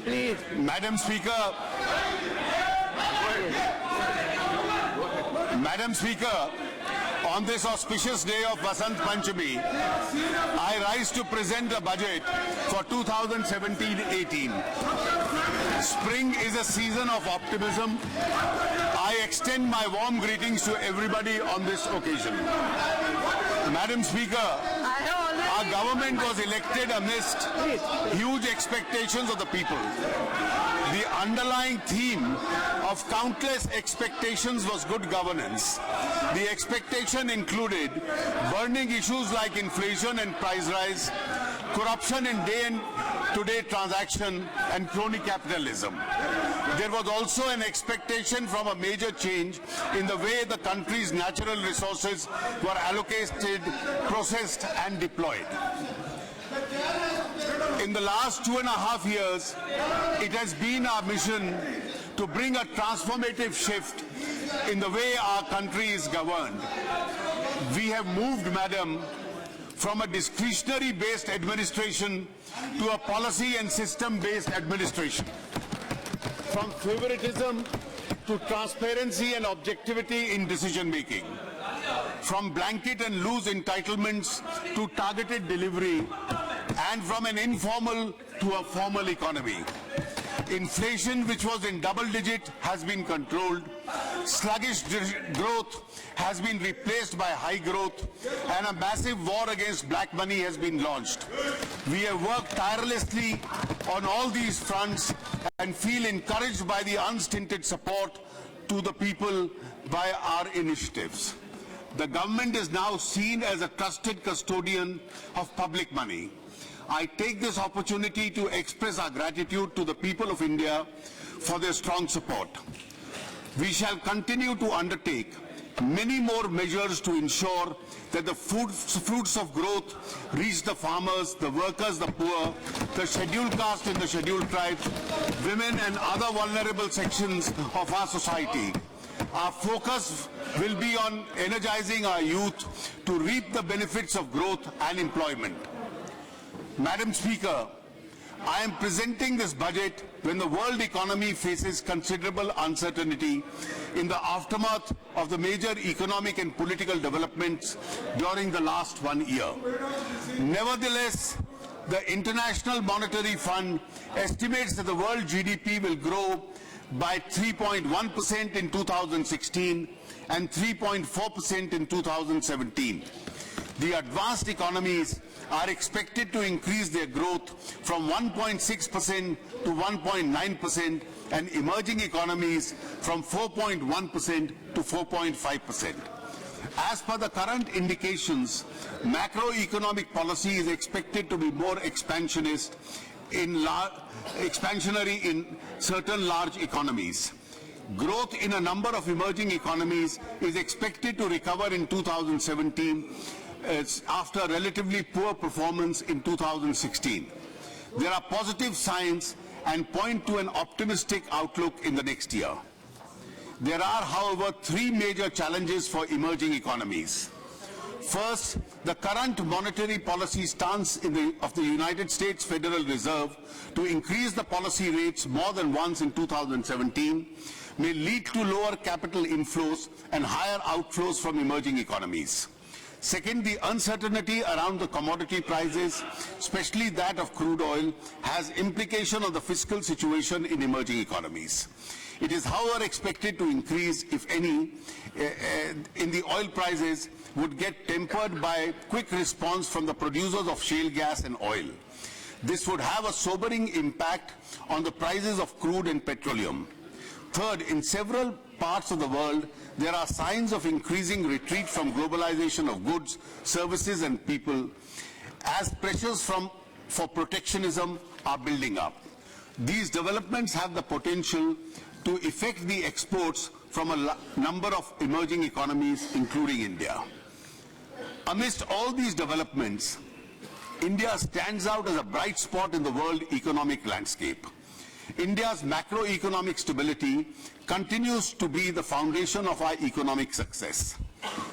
Please. Madam Speaker, Madam Speaker, on this auspicious day of Vasant Panchami, I rise to present the budget for 2017-18. Spring is a season of optimism. I extend my warm greetings to everybody on this occasion. Madam Speaker, our government was elected amidst huge expectations of the people. The underlying theme of countless expectations was good governance. The expectation included burning issues like inflation and price rise, corruption in day-to-day transaction, and crony capitalism. There was also an expectation from a major change in the way the country's natural resources were allocated, processed, and deployed. In the last 2.5 years, it has been our mission to bring a transformative shift in the way our country is governed. We have moved, Madam, from a discretionary-based administration to a policy and system-based administration. From favoritism to transparency and objectivity in decision-making. From blanket and loose entitlements to targeted delivery, and from an informal to a formal economy. Inflation, which was in double digit, has been controlled. Sluggish growth has been replaced by high growth, and a massive war against black money has been launched. We have worked tirelessly on all these fronts and feel encouraged by the unstinted support to the people by our initiatives. The government is now seen as a trusted custodian of public money. I take this opportunity to express our gratitude to the people of India for their strong support. We shall continue to undertake many more measures to ensure that the fruits of growth reach the farmers, the workers, the poor, the scheduled caste and the scheduled tribes, women and other vulnerable sections of our society. Our focus will be on energizing our youth to reap the benefits of growth and employment. Madam Speaker, I am presenting this budget when the world economy faces considerable uncertainty in the aftermath of the major economic and political developments during the last 1 year. Nevertheless, the International Monetary Fund estimates that the world GDP will grow by 3.1% in 2016 and 3.4% in 2017. The advanced economies are expected to increase their growth from 1.6% to 1.9% and emerging economies from 4.1% to 4.5%. As per the current indications, macroeconomic policy is expected to be more expansionary in certain large economies. Growth in a number of emerging economies is expected to recover in 2017 after relatively poor performance in 2016. There are positive signs and point to an optimistic outlook in the next year. There are, however, three major challenges for emerging economies. First, the current monetary policy stance of the United States Federal Reserve to increase the policy rates more than once in 2017 may lead to lower capital inflows and higher outflows from emerging economies. Second, the uncertainty around the commodity prices, especially that of crude oil, has implication on the fiscal situation in emerging economies. It is, however, expected to increase, if any, in the oil prices would get tempered by quick response from the producers of shale gas and oil. This would have a sobering impact on the prices of crude and petroleum. Third, in several parts of the world, there are signs of increasing retreat from globalization of goods, services and people as pressures for protectionism are building up. These developments have the potential to affect the exports from a number of emerging economies, including India. Amidst all these developments, India stands out as a bright spot in the world economic landscape. India's macroeconomic stability continues to be the foundation of our economic success.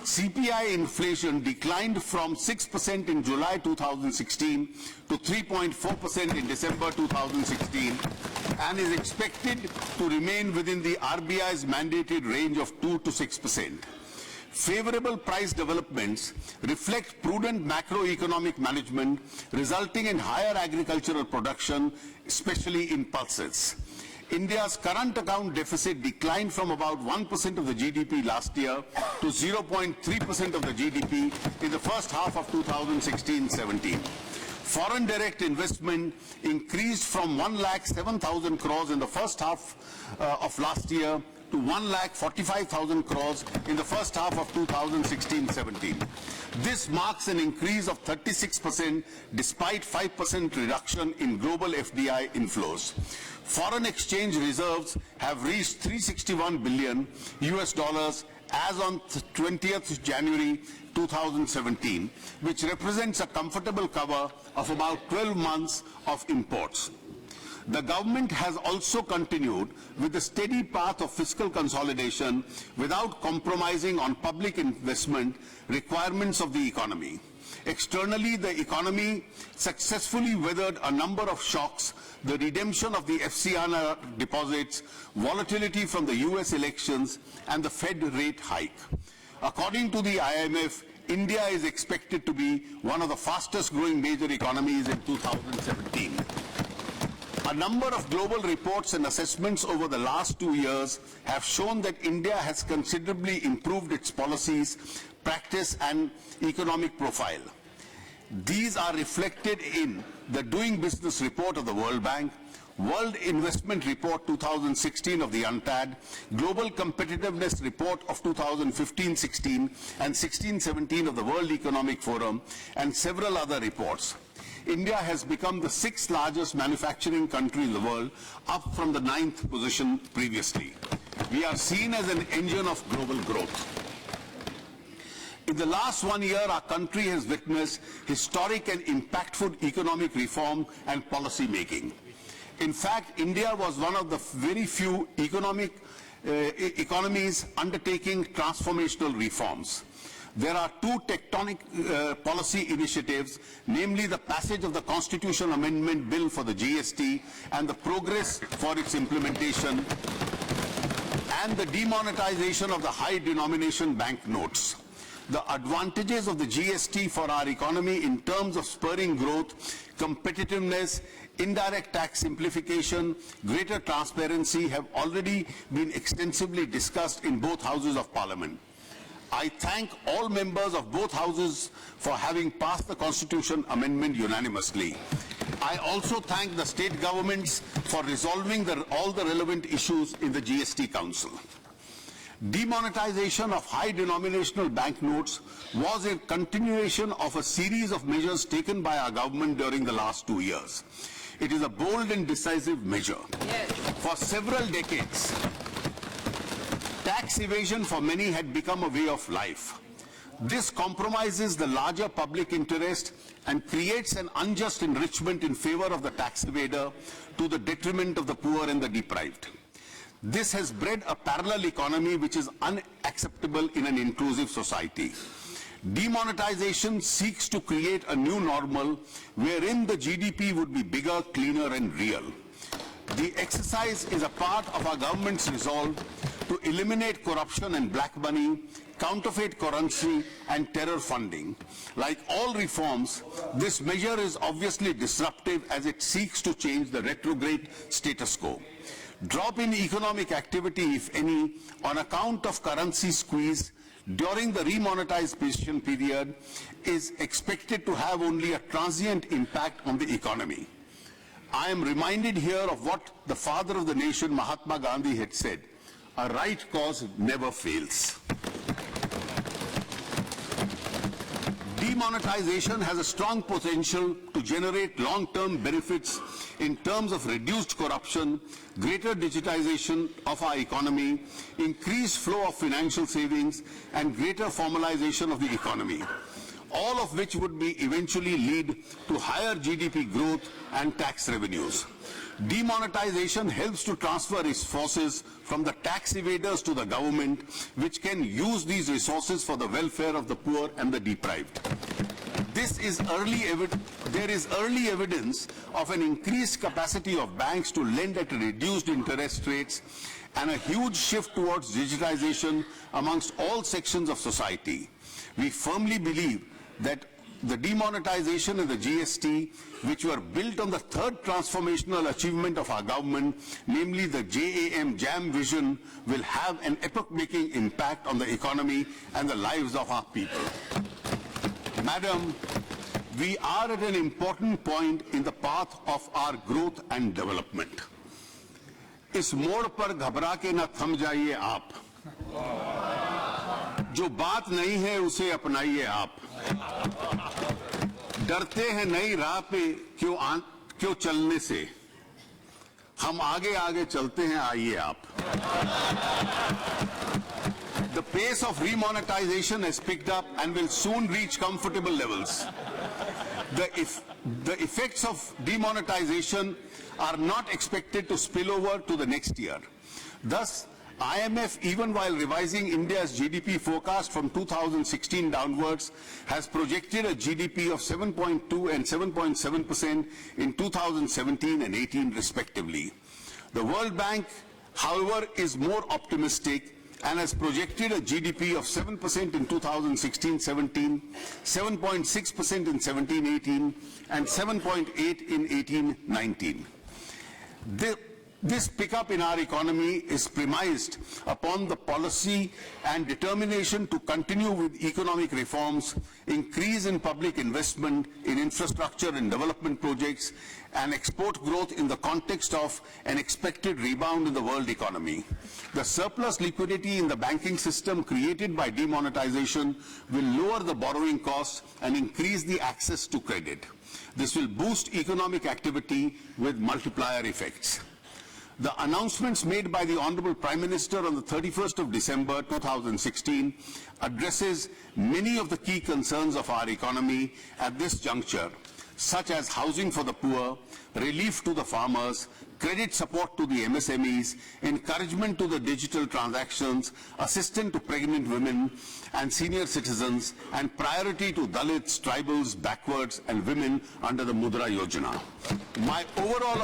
CPI inflation declined from 6% in July 2016 to 3.4% in December 2016 and is expected to remain within the RBI's mandated range of 2 to 6%. Favorable price developments reflect prudent macroeconomic management, resulting in higher agricultural production, especially in pulses. India's current account deficit declined from about 1% of the GDP last year to 0.3% of the GDP in the first half of 2016-17. Foreign direct investment increased from 1,07,000 crores in the first half of last year to 1,45,000 crores in the first half of 2016-17. This marks an increase of 36% despite 5% reduction in global FDI inflows. Foreign exchange reserves have reached $361 billion as on 20th January 2017, which represents a comfortable cover of about 12 months of imports. The government has also continued with the steady path of fiscal consolidation without compromising on public investment requirements of the economy. Externally, the economy successfully weathered a number of shocks: the redemption of the FCNR deposits, volatility from the US elections, and the Fed rate hike. According to the IMF, India is expected to be one of the fastest growing major economies in 2017. A number of global reports and assessments over the last 2 years have shown that India has considerably improved its policies, practice, and economic profile. These are reflected in the Doing Business Report of the World Bank, World Investment Report 2016 of the UNCTAD, Global Competitiveness Report of 2015-16 and 16-17 of the World Economic Forum, and several other reports. India has become the 6th largest manufacturing country in the world, up from the 9th position previously. We are seen as an engine of global growth. In the last 1 year, our country has witnessed historic and impactful economic reform and policy making. In fact, India was one of the very few economies undertaking transformational reforms. There are 2 tectonic policy initiatives, namely the passage of the Constitution Amendment Bill for the GST and the progress for its implementation, and the demonetization of the high denomination bank notes. The advantages of the GST for our economy in terms of spurring growth, competitiveness, indirect tax simplification, greater transparency have already been extensively discussed in both houses of Parliament. I thank all members of both houses for having passed the Constitution Amendment unanimously. I also thank the state governments for resolving all the relevant issues in the GST Council. Demonetization of high denominational banknotes was a continuation of a series of measures taken by our government during the last 2 years. It is a bold and decisive measure. Yes. For several decades, tax evasion for many had become a way of life. This compromises the larger public interest and creates an unjust enrichment in favor of the tax evader to the detriment of the poor and the deprived. This has bred a parallel economy which is unacceptable in an inclusive society. Demonetization seeks to create a new normal wherein the GDP would be bigger, cleaner, and real. The exercise is a part of our government's resolve to eliminate corruption and black money, counterfeit currency, and terror funding. Like all reforms, this measure is obviously disruptive as it seeks to change the retrograde status quo. Drop in economic activity, if any, on account of currency squeeze during the remonetization period is expected to have only a transient impact on the economy. I am reminded here of what the father of the nation, Mahatma Gandhi, had said: a right cause never fails. Demonetization has a strong potential to generate long-term benefits in terms of reduced corruption, greater digitization of our economy, increased flow of financial savings, and greater formalization of the economy. all of which would be eventually lead to higher GDP growth and tax revenues. Demonetization helps to transfer resources from the tax evaders to the government, which can use these resources for the welfare of the poor and the deprived. There is early evidence of an increased capacity of banks to lend at reduced interest rates and a huge shift towards digitization amongst all sections of society. We firmly believe that the demonetization and the GST, which were built on the third transformational achievement of our government, namely the JAM vision, will have an epoch-making impact on the economy and the lives of our people. Madam, we are at an important point in the path of our growth and development. इस मोड़ पर घबरा के न थम जाइए आप, जो बात नहीं है उसे अपनाइए आप, डरते हैं नई राह पे क्यों चलने से, हम आगे आगे चलते हैं आइए आप. The pace of remonetization has picked up and will soon reach comfortable levels. The effects of demonetization are not expected to spill over to the next year. Thus, IMF, even while revising India's GDP forecast from 2016 downwards, has projected a GDP of 7.2 and 7.7% in 2017 and 18 respectively. The World Bank, however, is more optimistic and has projected a GDP of 7% in 2016-17, 7.6% in 17-18, and 7.8 in 18-19. This pickup in our economy is premised upon the policy and determination to continue with economic reforms, increase in public investment in infrastructure and development projects, and export growth in the context of an expected rebound in the world economy. The surplus liquidity in the banking system created by demonetization will lower the borrowing costs and increase the access to credit. This will boost economic activity with multiplier effects. The announcements made by the Honorable Prime Minister on the 31st of December 2016 addresses many of the key concerns of our economy at this juncture, such as housing for the poor, relief to the farmers, credit support to the MSMEs, encouragement to the digital transactions, assistance to pregnant women and senior citizens, and priority to Dalits, tribals, backwards, and women under the Mudra Yojana. My overall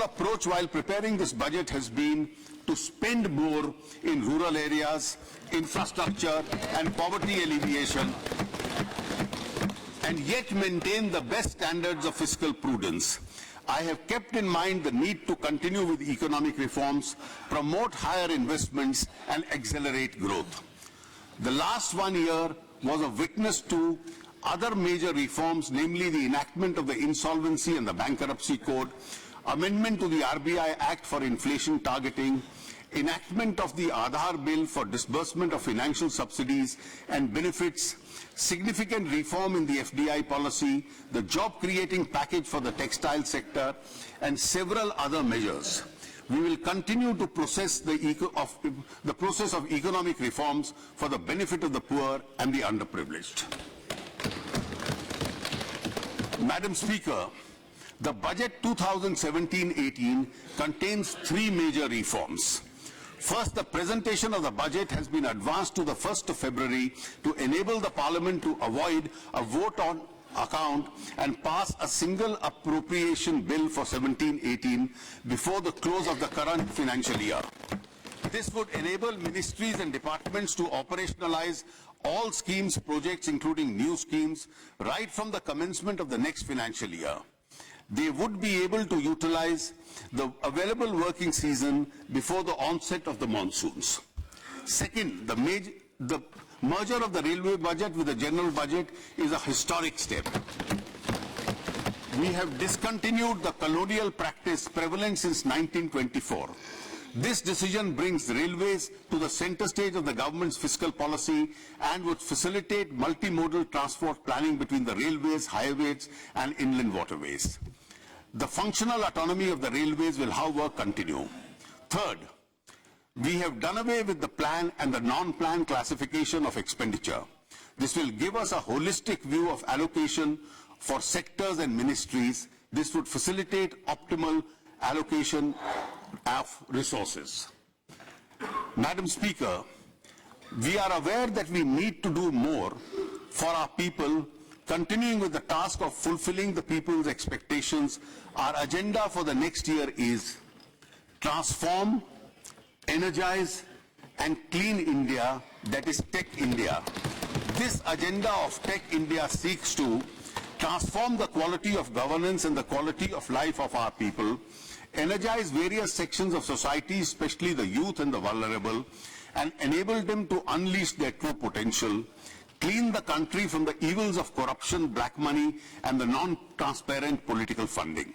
approach while preparing this budget has been to spend more in rural areas, infrastructure, and poverty alleviation, and yet maintain the best standards of fiscal prudence. I have kept in mind the need to continue with economic reforms, promote higher investments, and accelerate growth. The last 1 year was a witness to other major reforms, namely the enactment of the Insolvency and the Bankruptcy Code, amendment to the RBI Act for inflation targeting, enactment of the Aadhaar Bill for disbursement of financial subsidies and benefits, significant reform in the FDI policy, the job-creating package for the textile sector, and several other measures. We will continue to process the process of economic reforms for the benefit of the poor and the underprivileged. Madam Speaker, the budget 2017-18 contains 3 major reforms. First, the presentation of the budget has been advanced to the 1st of February to enable the Parliament to avoid a vote on account and pass a single appropriation bill for 17-18 before the close of the current financial year. This would enable ministries and departments to operationalize all schemes, projects, including new schemes, right from the commencement of the next financial year. They would be able to utilize the available working season before the onset of the monsoons. Second, the merger of the railway budget with the general budget is a historic step. We have discontinued the colonial practice prevalent since 1924. This decision brings railways to the center stage of the government's fiscal policy and would facilitate multimodal transport planning between the railways, highways, and inland waterways. The functional autonomy of the railways will, however, continue. Third, we have done away with the plan and the non-plan classification of expenditure. This will give us a holistic view of allocation for sectors and ministries. This would facilitate optimal allocation of resources. Madam Speaker, we are aware that we need to do more for our people. Continuing with the task of fulfilling the people's expectations, our agenda for the next year is transform, energize, and clean India, that is Tech India. This agenda of Tech India seeks to transform the quality of governance and the quality of life of our people, energize various sections of society, especially the youth and the vulnerable, and enable them to unleash their true potential, clean the country from the evils of corruption, black money, and the non-transparent political funding.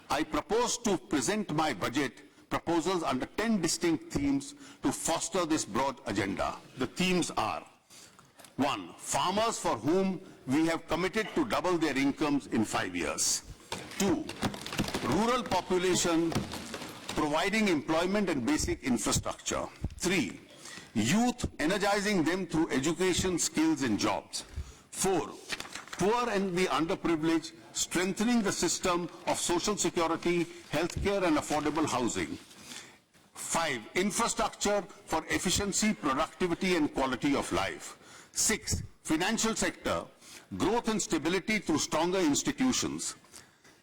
I propose to present my budget proposals under 10 distinct themes to foster this broad agenda. The themes are: 1. Farmers for whom we have committed to double their incomes in 5 years. 2. Rural population, providing employment and basic infrastructure. 3. Youth, energizing them through education, skills and jobs. 4. Poor and the underprivileged, strengthening the system of social security, healthcare and affordable housing. 5. Infrastructure for efficiency, productivity and quality of life. 6. Financial sector, growth and stability through stronger institutions.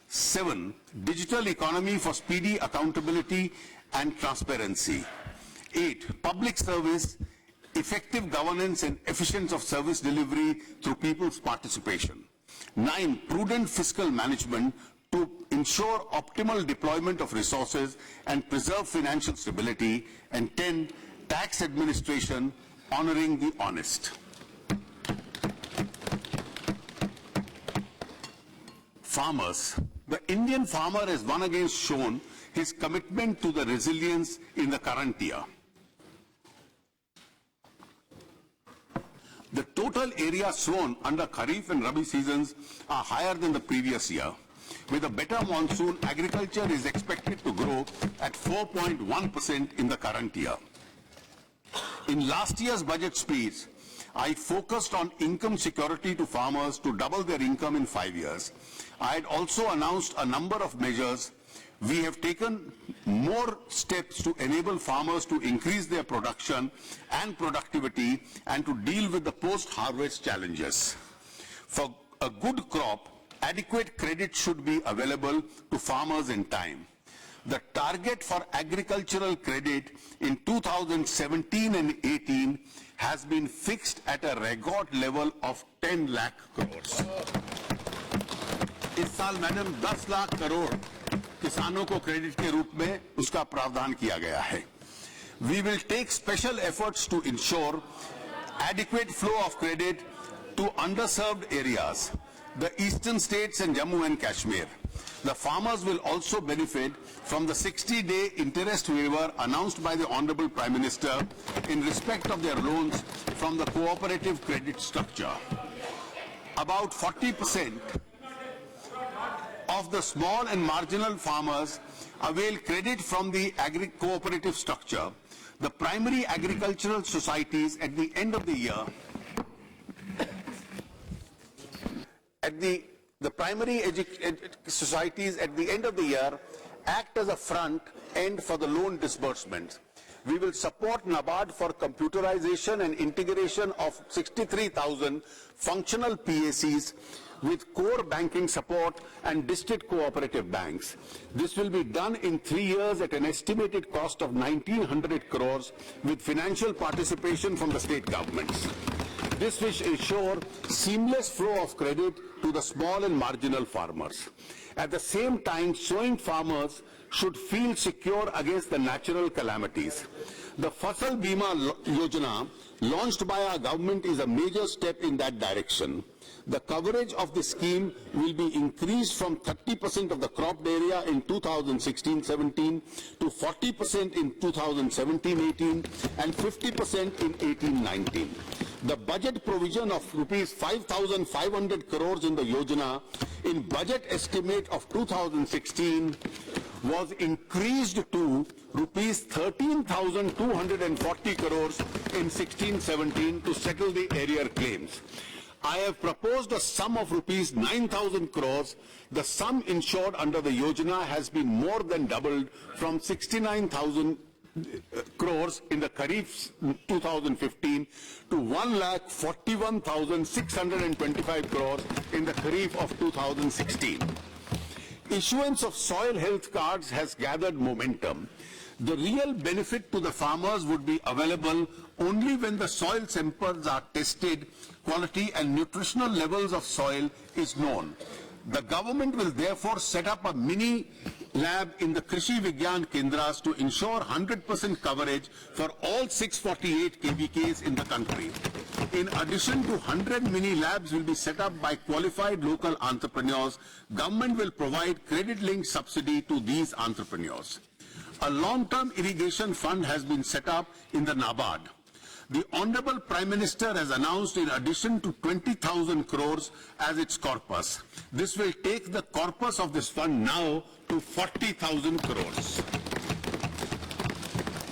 7. Digital economy for speedy accountability and transparency. 8. Public service, effective governance and efficiency of service delivery through people's participation. 9. Prudent fiscal management to ensure optimal deployment of resources and preserve financial stability. And 10. Tax administration, honoring the honest. Farmers. The Indian farmer has once again shown his commitment to the resilience in the current year. The total area sown under Kharif and Rabi seasons are higher than the previous year. With a better monsoon, agriculture is expected to grow at 4.1% in the current year. In last year's budget speech, I focused on income security to farmers to double their income in 5 years. I had also announced a number of measures. We have taken more steps to enable farmers to increase their production and productivity and to deal with the post-harvest challenges. For a good crop, adequate credit should be available to farmers in time. The target for agricultural credit in 2017 and 18 has been fixed at a record level of 10 lakh crores. इस साल madam 10 lakh crore किसानों को credit के रूप में उसका प्रावधान किया गया है. We will take special efforts to ensure adequate flow of credit to underserved areas, the eastern states and Jammu and Kashmir. The farmers will also benefit from the 60-day interest waiver announced by the Honorable Prime Minister in respect of their loans from the cooperative credit structure. About 40% of the small and marginal farmers avail credit from the cooperative structure. The primary agricultural societies at the end of the year, the primary societies at the end of the year act as a front end for the loan disbursements. We will support NABARD for computerization and integration of 63,000 functional PACs with core banking support and district cooperative banks. This will be done in 3 years at an estimated cost of 1,900 crores with financial participation from the state governments. This will ensure seamless flow of credit to the small and marginal farmers. At the same time, sowing farmers should feel secure against the natural calamities. The Fasal Bima Yojana launched by our government is a major step in that direction. The coverage of the scheme will be increased from 30% of the cropped area in 2016-17 to 40% in 2017-18 and 50% in 18-19. The budget provision of rupees 5,500 crores in the Yojana in budget estimate of 2016 was increased to rupees 13,240 crores in 16-17 to settle the arrear claims. I have proposed a sum of rupees 9,000 crores. The sum insured under the Yojana has been more than doubled from 69,000 crores in the Kharif 2015 to 1,41,625 crores in the Kharif of 2016. Issuance of soil health cards has gathered momentum. The real benefit to the farmers would be available only when the soil samples are tested, quality and nutritional levels of soil is known. The government will therefore set up a mini lab in the Krishi Vigyan Kendras to ensure 100% coverage for all 648 KVKs in the country. In addition to 100 mini labs will be set up by qualified local entrepreneurs, government will provide credit-linked subsidy to these entrepreneurs. A long-term irrigation fund has been set up in the NABARD. The Honorable Prime Minister has announced in addition to 20,000 crores as its corpus. This will take the corpus of this fund now to 40,000 crores.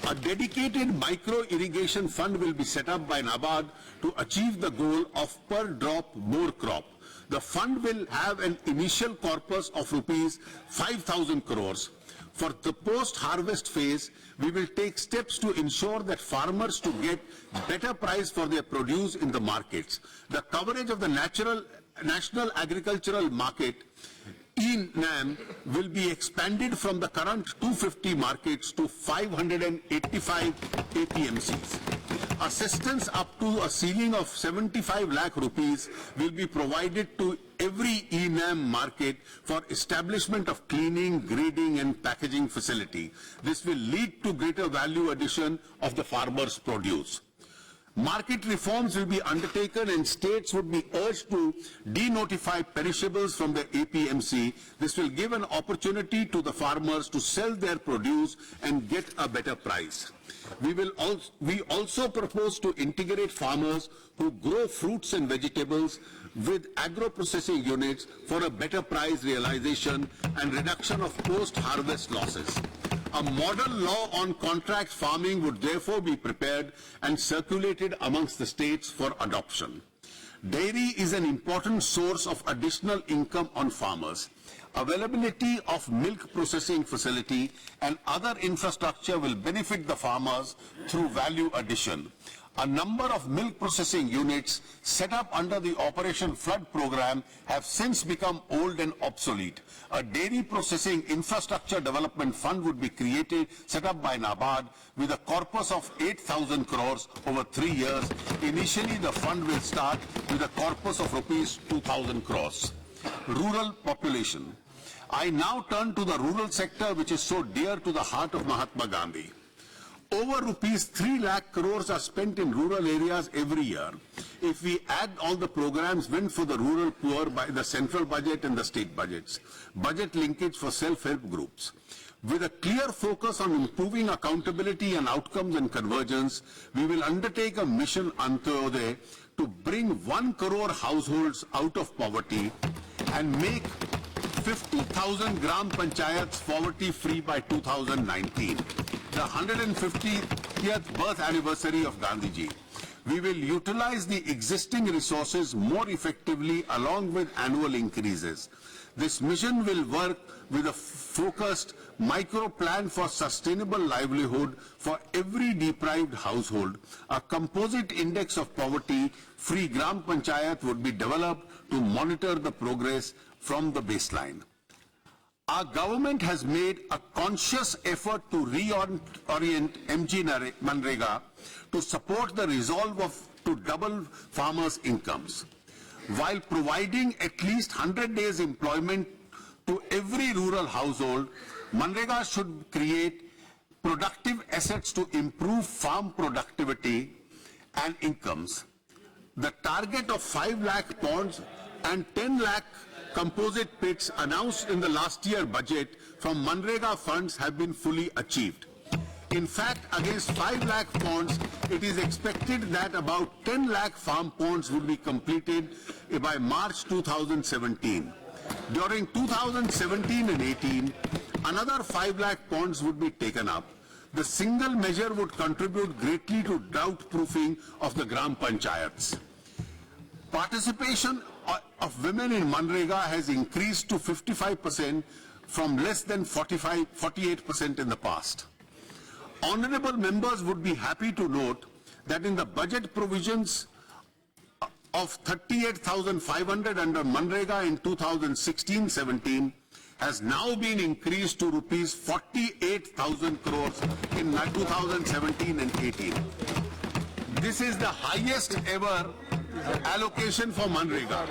A dedicated micro-irrigation fund will be set up by NABARD to achieve the goal of per drop more crop. The fund will have an initial corpus of rupees 5,000 crores. For the post-harvest phase, we will take steps to ensure that farmers to get better price for their produce in the markets. The coverage of the National Agricultural Market (NAM) will be expanded from the current 250 markets to 585 APMCs. Assistance up to a ceiling of 75 lakh rupees will be provided to every NAM market for establishment of cleaning, grading and packaging facility. This will lead to greater value addition of the farmer's produce. Market reforms will be undertaken and states would be urged to denotify perishables from the APMC. This will give an opportunity to the farmers to sell their produce and get a better price. We also propose to integrate farmers who grow fruits and vegetables with agro-processing units for a better price realization and reduction of post-harvest losses. A model law on contract farming would therefore be prepared and circulated amongst the states for adoption. Dairy is an important source of additional income on farmers. Availability of milk processing facility and other infrastructure will benefit the farmers through value addition. A number of milk processing units set up under the Operation Flood program have since become old and obsolete. A dairy processing infrastructure development fund would be created, set up by NABARD with a corpus of 8,000 crores over 3 years. Initially, the fund will start with a corpus of rupees 2,000 crores. Rural population. I now turn to the rural sector, which is so dear to the heart of Mahatma Gandhi. Over rupees 3 lakh crores are spent in rural areas every year. If we add all the programs meant for the rural poor by the central budget and the state budgets, budget linkage for self-help groups. With a clear focus on improving accountability and outcomes and convergence, we will undertake a mission Antyodaya to bring 1 crore households out of poverty and make 50,000 gram panchayats poverty-free by 2019, the 150th birth anniversary of Gandhiji. We will utilize the existing resources more effectively along with annual increases. This mission will work with a focused micro plan for sustainable livelihood for every deprived household. A composite index of poverty-free gram panchayat would be developed to monitor the progress from the baseline. Our government has made a conscious effort to reorient MG Manrega to support the resolve to double farmers' incomes. While providing at least 100 days employment to every rural household, Manrega should create productive assets to improve farm productivity and incomes. The target of 5 lakh ponds and 10 lakh composite pits announced in the last year budget from Manrega funds have been fully achieved. In fact, against 5 lakh ponds, it is expected that about 10 lakh farm ponds will be completed by March 2017. During 2017 and 18, another 5 lakh ponds would be taken up. The single measure would contribute greatly to drought-proofing of the Gram Panchayats. Participation of women in Manrega has increased to 55% from less than 48% in the past. Honorable members would be happy to note that in the budget provisions of 38,500 under Manrega in 2016-17 has now been increased to rupees 48,000 crores in 2017 and 18. This is the highest ever allocation for Manrega.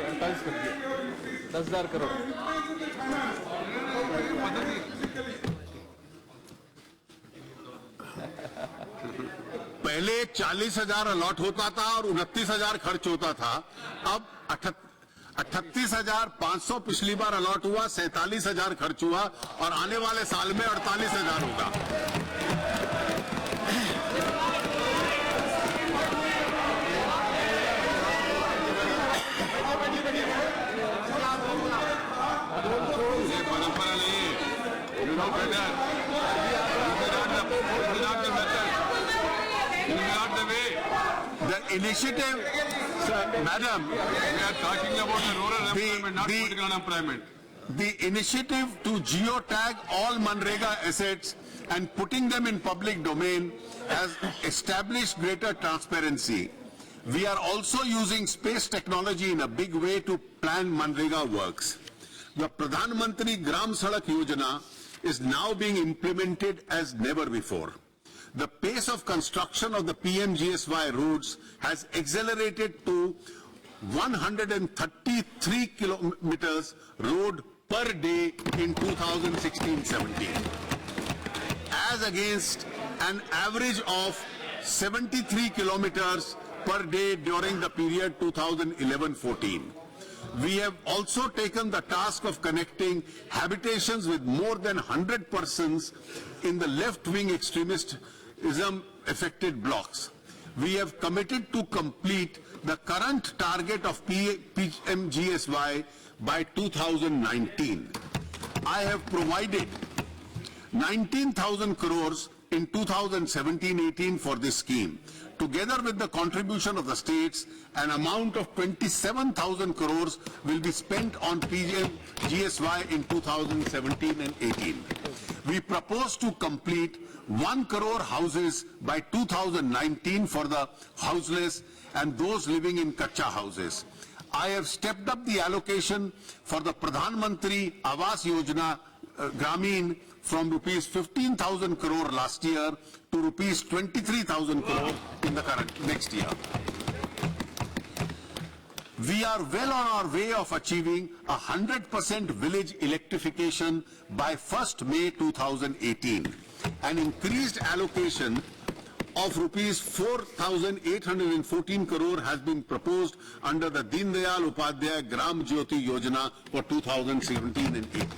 पहले 40,000 allot होता था और 29,000 खर्च होता था. अब 38,500 पिछली बार allot हुआ, 47,000 खर्च हुआ और आने वाले साल में 48,000 होगा. ये परंपरा नहीं है. You know better. The initiative, Madam, we are talking about the rural employment, not political unemployment. The initiative to geotag all Manrega assets and putting them in public domain has established greater transparency. We are also using space technology in a big way to plan Manrega works. The Pradhan Mantri Gram Sadak Yojana is now being implemented as never before. The pace of construction of the PMGSY roads has accelerated to 133 kilometers road per day in 2016-17, as against an average of 73 kilometers per day during the period 2011-14. We have also taken the task of connecting habitations with more than 100 persons in the left-wing extremism affected blocks. We have committed to complete the current target of PMGSY by 2019. I have provided 19,000 crores in 2017-18 for this scheme. Together with the contribution of the states, an amount of 27,000 crores will be spent on PMGSY in 2017 and 18. We propose to complete 1 crore houses by 2019 for the houseless and those living in Kacha houses. I have stepped up the allocation for the Pradhan Mantri Awas Yojana Gramin from rupees 15,000 crore last year to rupees 23,000 crore in the next year. We are well on our way of achieving 100% village electrification by 1st May 2018. An increased allocation of rupees 4,814 crore has been proposed under the Deen Dayal Upadhyay Gram Jyoti Yojana for 2017 and 18.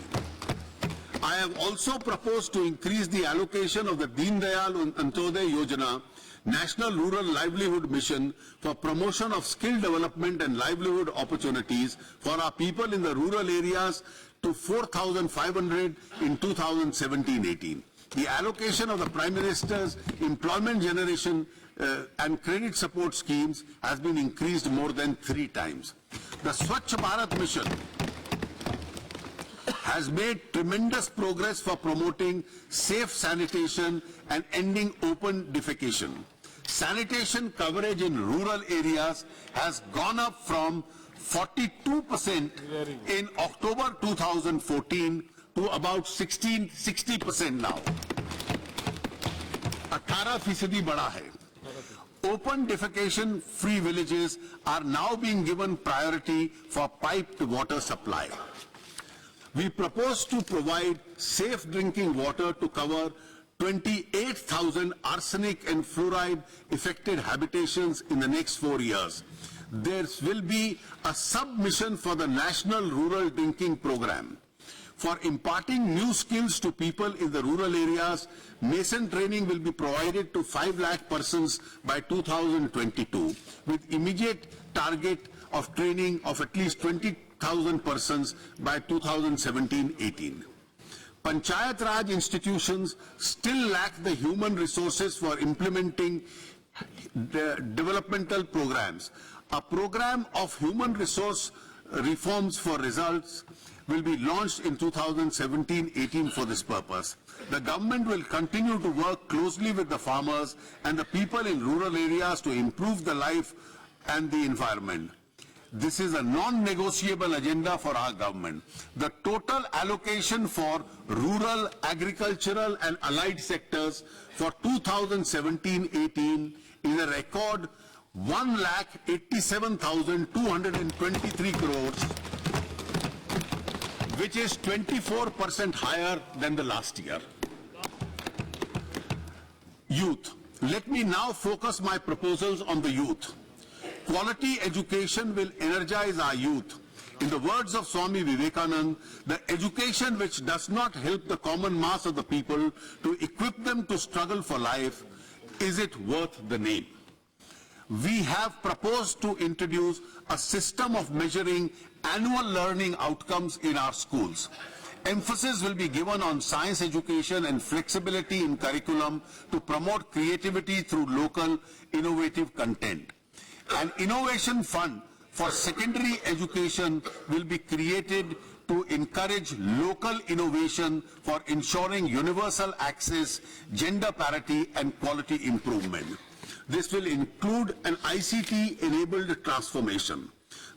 I have also proposed to increase the allocation of the Deen Dayal Antyodaya Yojana National Rural Livelihood Mission for promotion of skill development and livelihood opportunities for our people in the rural areas to 4,500 in 2017-18. The allocation of the Prime Minister's Employment Generation and Credit Support Schemes has been increased more than 3 times. The Swachh Bharat Mission has made tremendous progress for promoting safe sanitation and ending open defecation. Sanitation coverage in rural areas has gone up from 42% in October 2014 to about 60% now. 18% बढ़ा है. Open defecation free villages are now being given priority for piped water supply. We propose to provide safe drinking water to cover 28,000 arsenic and fluoride affected habitations in the next 4 years. There will be a sub-mission for the National Rural Drinking Program. For imparting new skills to people in the rural areas, mason training will be provided to 5 lakh persons by 2022, with immediate target of training of at least 20,000 persons by 2017-18. Panchayat Raj institutions still lack the human resources for implementing developmental programs. A program of human resource reforms for results will be launched in 2017-18 for this purpose. The government will continue to work closely with the farmers and the people in rural areas to improve the life and the environment. This is a non-negotiable agenda for our government. The total allocation for rural, agricultural and allied sectors for 2017-18 is a record 1,87,223 crores, which is 24% higher than the last year. Youth. Let me now focus my proposals on the youth. Quality education will energize our youth. In the words of Swami Vivekananda, the education which does not help the common mass of the people to equip them to struggle for life, is it worth the name? We have proposed to introduce a system of measuring annual learning outcomes in our schools. Emphasis will be given on science education and flexibility in curriculum to promote creativity through local innovative content. An innovation fund for secondary education will be created to encourage local innovation for ensuring universal access, gender parity and quality improvement. This will include an ICT-enabled transformation.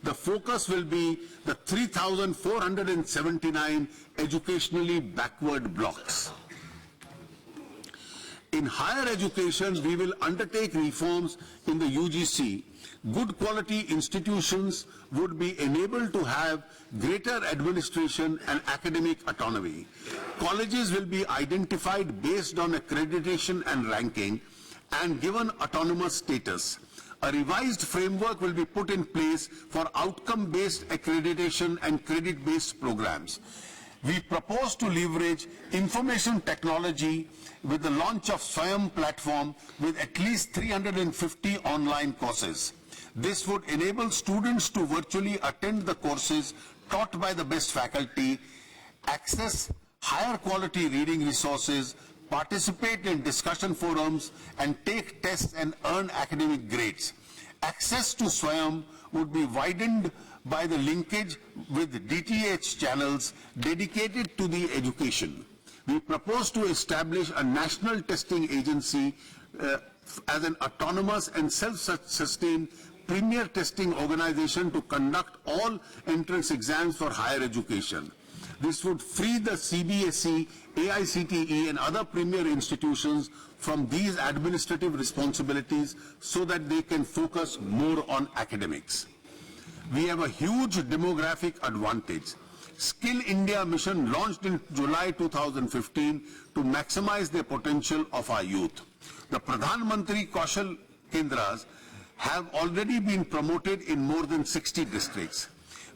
The focus will be the 3,479 educationally backward blocks. In higher education, we will undertake reforms in the UGC. Good quality institutions would be enabled to have greater administration and academic autonomy. Colleges will be identified based on accreditation and ranking and given autonomous status. A revised framework will be put in place for outcome-based accreditation and credit-based programs. We propose to leverage information technology with the launch of Swayam platform with at least 350 online courses. This would enable students to virtually attend the courses taught by the best faculty, access higher quality reading resources, participate in discussion forums, and take tests and earn academic grades. Access to Swayam would be widened by the linkage with DTH channels dedicated to the education. We propose to establish a national testing agency as an autonomous and self-sustained premier testing organization to conduct all entrance exams for higher education. This would free the CBSE, AICTE and other premier institutions from these administrative responsibilities so that they can focus more on academics. We have a huge demographic advantage. Skill India mission launched in July 2015 to maximize the potential of our youth. The Pradhan Mantri Kaushal Kendras have already been promoted in more than 60 districts.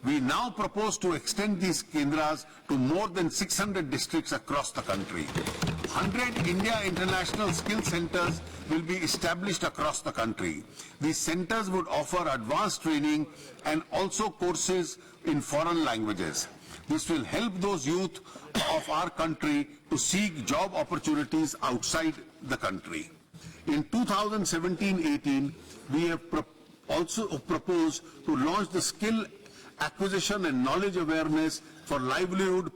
We now propose to extend these kendras to more than 600 districts across the country. 100 India International Skill Centers will be established across the country. These centers would offer advanced training and also courses in foreign languages. This will help those youth of our country to seek job opportunities outside the country. In 2017-18, we have also proposed to launch the skill acquisition and knowledge awareness for livelihood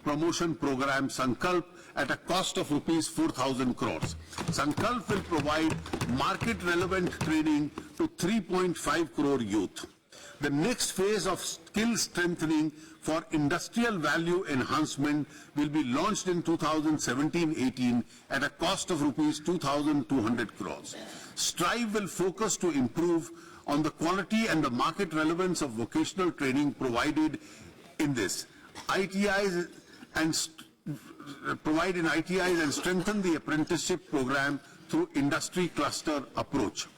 promotion program Sankalp at a cost of rupees 4,000 crores. Sankalp will provide market relevant training to 3.5 crore youth. The next phase of skill strengthening for industrial value enhancement will be launched in 2017-18 at a cost of rupees 2,200 crores. Strive will focus to improve on the quality and the market relevance of vocational training provided in this. ITIs and provide in ITIs and strengthen the apprenticeship program through industry cluster approach.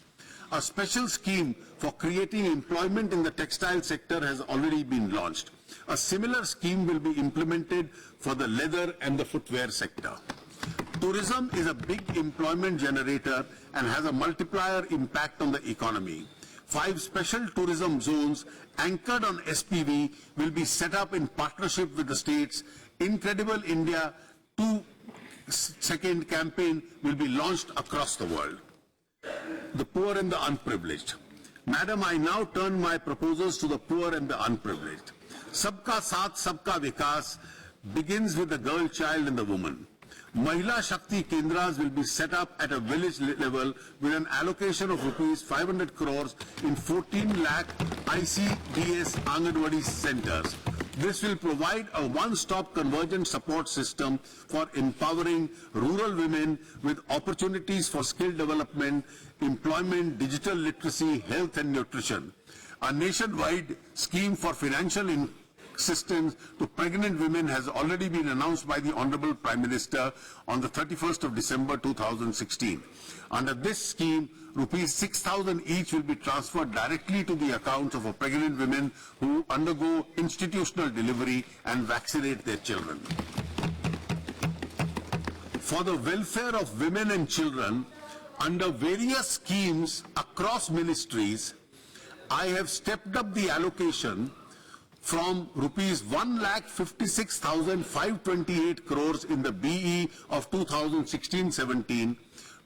A special scheme for creating employment in the textile sector has already been launched. A similar scheme will be implemented for the leather and the footwear sector. Tourism is a big employment generator and has a multiplier impact on the economy. 5 special tourism zones anchored on SPV will be set up in partnership with the states Incredible India 2-second campaign will be launched across the world. The poor and the unprivileged. Madam, I now turn my proposals to the poor and the unprivileged. Sabka Saath, Sabka Vikas begins with the girl child and the woman. Mahila Shakti Kendras will be set up at a village level with an allocation of rupees 500 crores in 14 lakh ICDS Anganwadi centers. This will provide a one-stop convergent support system for empowering rural women with opportunities for skill development, employment, digital literacy, health and nutrition. A nationwide scheme for financial assistance to pregnant women has already been announced by the Honorable Prime Minister on the 31st of December 2016. Under this scheme, rupees 6,000 each will be transferred directly to the accounts of pregnant women who undergo institutional delivery and vaccinate their children. For the welfare of women and children, under various schemes across ministries, I have stepped up the allocation from rupees 1,56,528 crores in the BE of 2016-17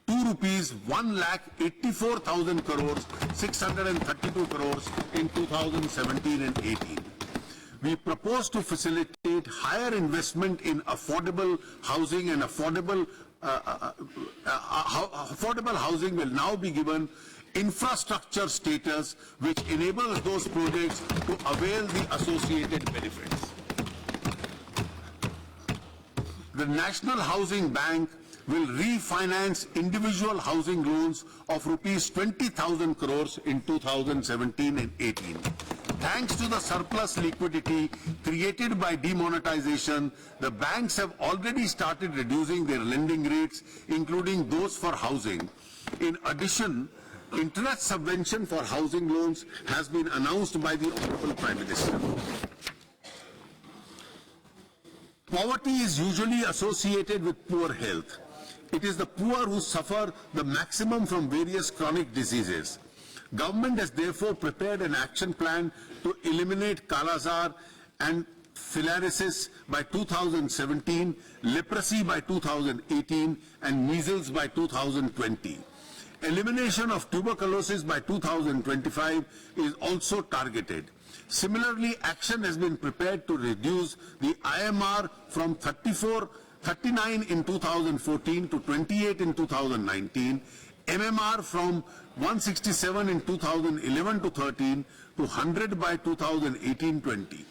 to rupees 1,84,000 crores, 632 crores in 2017 and 18. We propose to facilitate higher investment in affordable housing, and affordable housing will now be given infrastructure status, which enables those projects to avail the associated benefits. The National Housing Bank will refinance individual housing loans of rupees 20,000 crores in 2017 and 18. Thanks to the surplus liquidity created by demonetization, the banks have already started reducing their lending rates, including those for housing. In addition, interest subvention for housing loans has been announced by the Honorable Prime Minister. Poverty is usually associated with poor health. It is the poor who suffer the maximum from various chronic diseases. Government has therefore prepared an action plan to eliminate Kala Azar and filariasis by 2017, leprosy by 2018, and measles by 2020. Elimination of tuberculosis by 2025 is also targeted. Similarly, action has been prepared to reduce the IMR from 39 in 2014 to 28 in 2019, MMR from 167 in 2011 to 13 to 100 by 2018-20.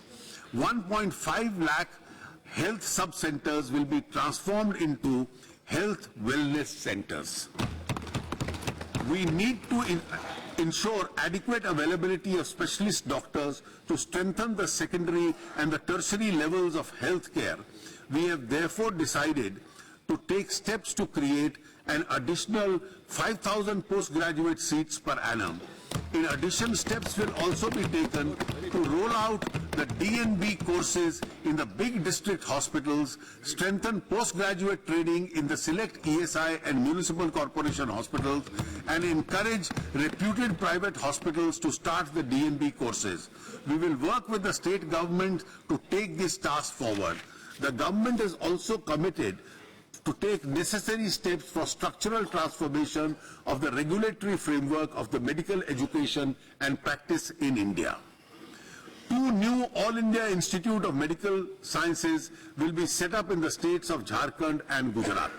1.5 lakh health sub-centers will be transformed into health wellness centers. We need to ensure adequate availability of specialist doctors to strengthen the secondary and the tertiary levels of health care. We have therefore decided to take steps to create an additional 5,000 postgraduate seats per annum. In addition, steps will also be taken to roll out the DNB courses in the big district hospitals, strengthen postgraduate training in the select ESI and municipal corporation hospitals, and encourage reputed private hospitals to start the DNB courses. We will work with the state government to take this task forward. The government is also committed to take necessary steps for structural transformation of the regulatory framework of the medical education and practice in India. 2 new All India Institute of Medical Sciences will be set up in the states of Jharkhand and Gujarat.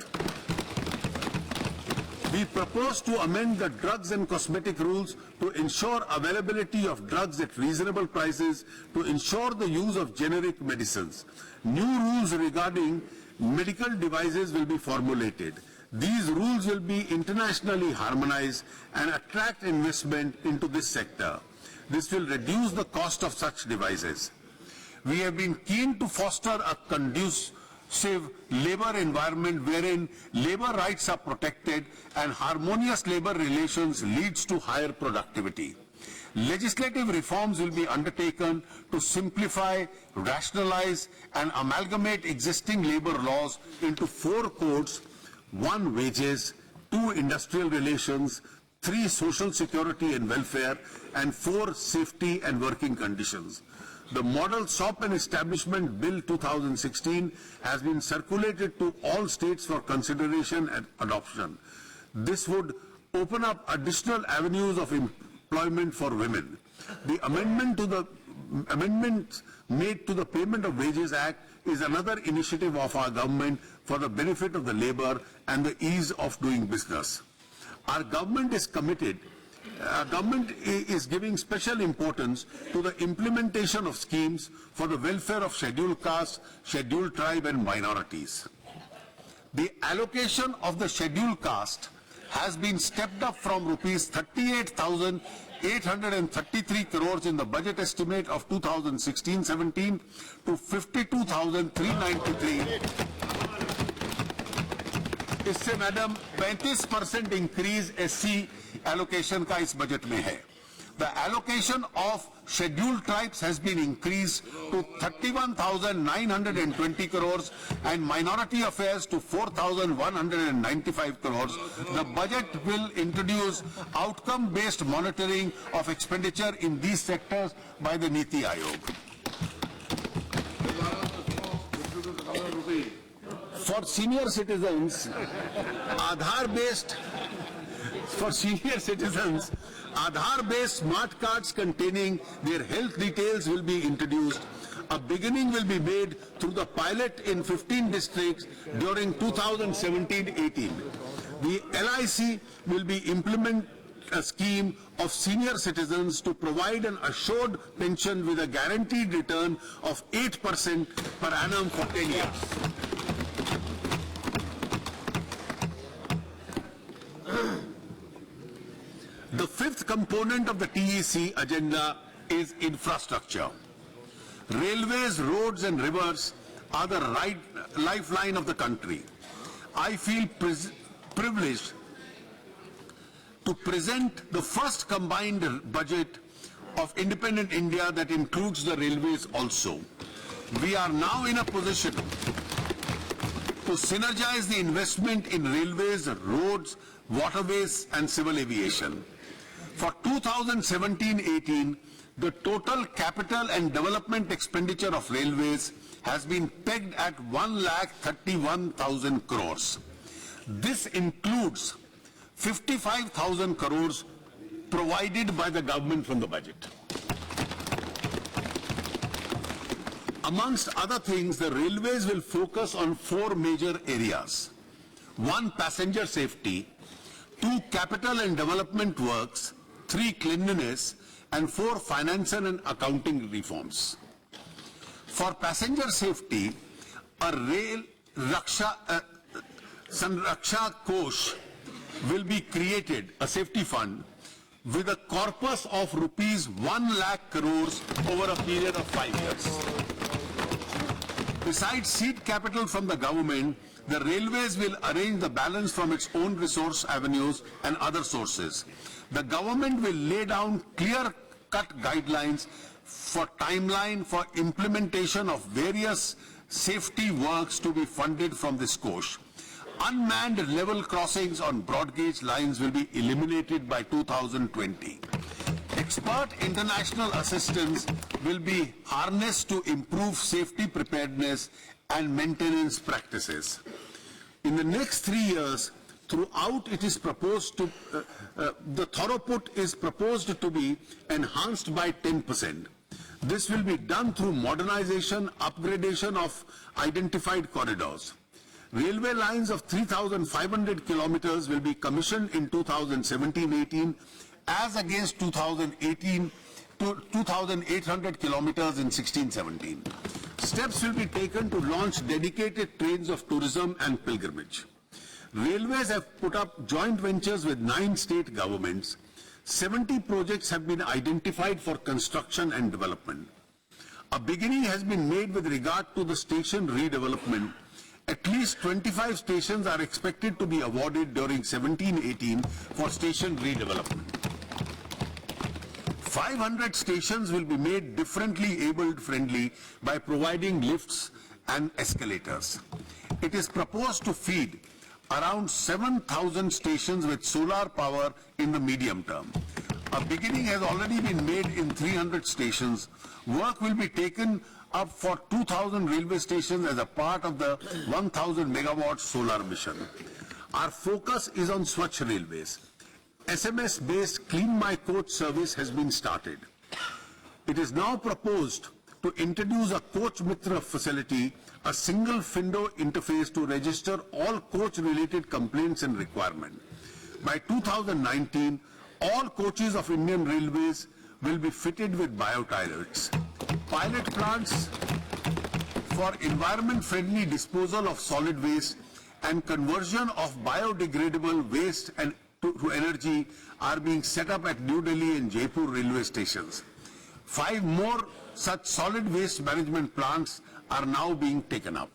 We propose to amend the drugs and cosmetic rules to ensure availability of drugs at reasonable prices, to ensure the use of generic medicines. New rules regarding medical devices will be formulated. These rules will be internationally harmonized and attract investment into this sector. This will reduce the cost of such devices. We have been keen to foster a conducive labor environment wherein labor rights are protected and harmonious labor relations leads to higher productivity. Legislative reforms will be undertaken to simplify, rationalize, and amalgamate existing labor laws into 4 codes: 1 wages, 2 industrial relations, 3 social security and welfare, and 4 safety and working conditions. The Model SOP and Establishment Bill 2016 has been circulated to all states for consideration and adoption. This would open up additional avenues of employment for women. The amendments made to the Payment of Wages Act is another initiative of our government for the benefit of the labor and the ease of doing business. Our government is committed. Our government is giving special importance to the implementation of schemes for the welfare of scheduled castes, scheduled tribe and minorities. The allocation of the scheduled caste has been stepped up from rupees 38,833 crores in the budget estimate of 2016-17 to 52,393. इससे madam 35% increase SC allocation का इस budget में है. The allocation of scheduled tribes has been increased to 31,920 crores and minority affairs to 4,195 crores. The budget will introduce outcome-based monitoring of expenditure in these sectors by the Niti Aayog. For senior citizens, Aadhaar-based smart cards containing their health details will be introduced. A beginning will be made through the pilot in 15 districts during 2017-18. The LIC will be implement a scheme of senior citizens to provide an assured pension with a guaranteed return of 8% per annum for 10 years. The fifth component of the TEC agenda is infrastructure. Railways, roads and rivers are the lifeline of the country. I feel privileged to present the first combined budget of independent India that includes the railways also. We are now in a position to synergize the investment in railways, roads, waterways and civil aviation. For 2017-18, the total capital and development expenditure of railways has been pegged at 1,31,000 crores. This includes 55,000 crores provided by the government from the budget. Amongst other things, the railways will focus on 4 major areas. 1, passenger safety. 2, capital and development works. 3, cleanliness. And 4, financial and accounting reforms. For passenger safety, a rail Sanraksha Kosh will be created, a safety fund, with a corpus of rupees 1 lakh crores over a period of 5 years. Besides seed capital from the government, the railways will arrange the balance from its own resource avenues and other sources. The government will lay down clear-cut guidelines for timeline for implementation of various safety works to be funded from this course. Unmanned level crossings on broad gauge lines will be eliminated by 2020. Expert international assistance will be harnessed to improve safety preparedness and maintenance practices. In the next 3 years, throughout it is proposed to, the throughput is proposed to be enhanced by 10%. This will be done through modernization, upgradation of identified corridors. Railway lines of 3,500 kilometers will be commissioned in 2017-18 as against 2,800 kilometers in 16-17. Steps will be taken to launch dedicated trains of tourism and pilgrimage. Railways have put up joint ventures with 9 state governments. 70 projects have been identified for construction and development. A beginning has been made with regard to the station redevelopment. At least 25 stations are expected to be awarded during 17-18 for station redevelopment. 500 stations will be made differently abled friendly by providing lifts and escalators. It is proposed to feed around 7,000 stations with solar power in the medium term. A beginning has already been made in 300 stations. Work will be taken up for 2,000 railway stations as a part of the 1,000 megawatt solar mission. Our focus is on Swachh Railways. SMS-based Clean My Coach service has been started. It is now proposed to introduce a Coach Mitra facility, a single window interface to register all coach-related complaints and requirements. By 2019, all coaches of Indian Railways will be fitted with biotoilets. Pilot plants for environment-friendly disposal of solid waste and conversion of biodegradable waste and to energy are being set up at New Delhi and Jaipur railway stations. 5 more such solid waste management plants are now being taken up.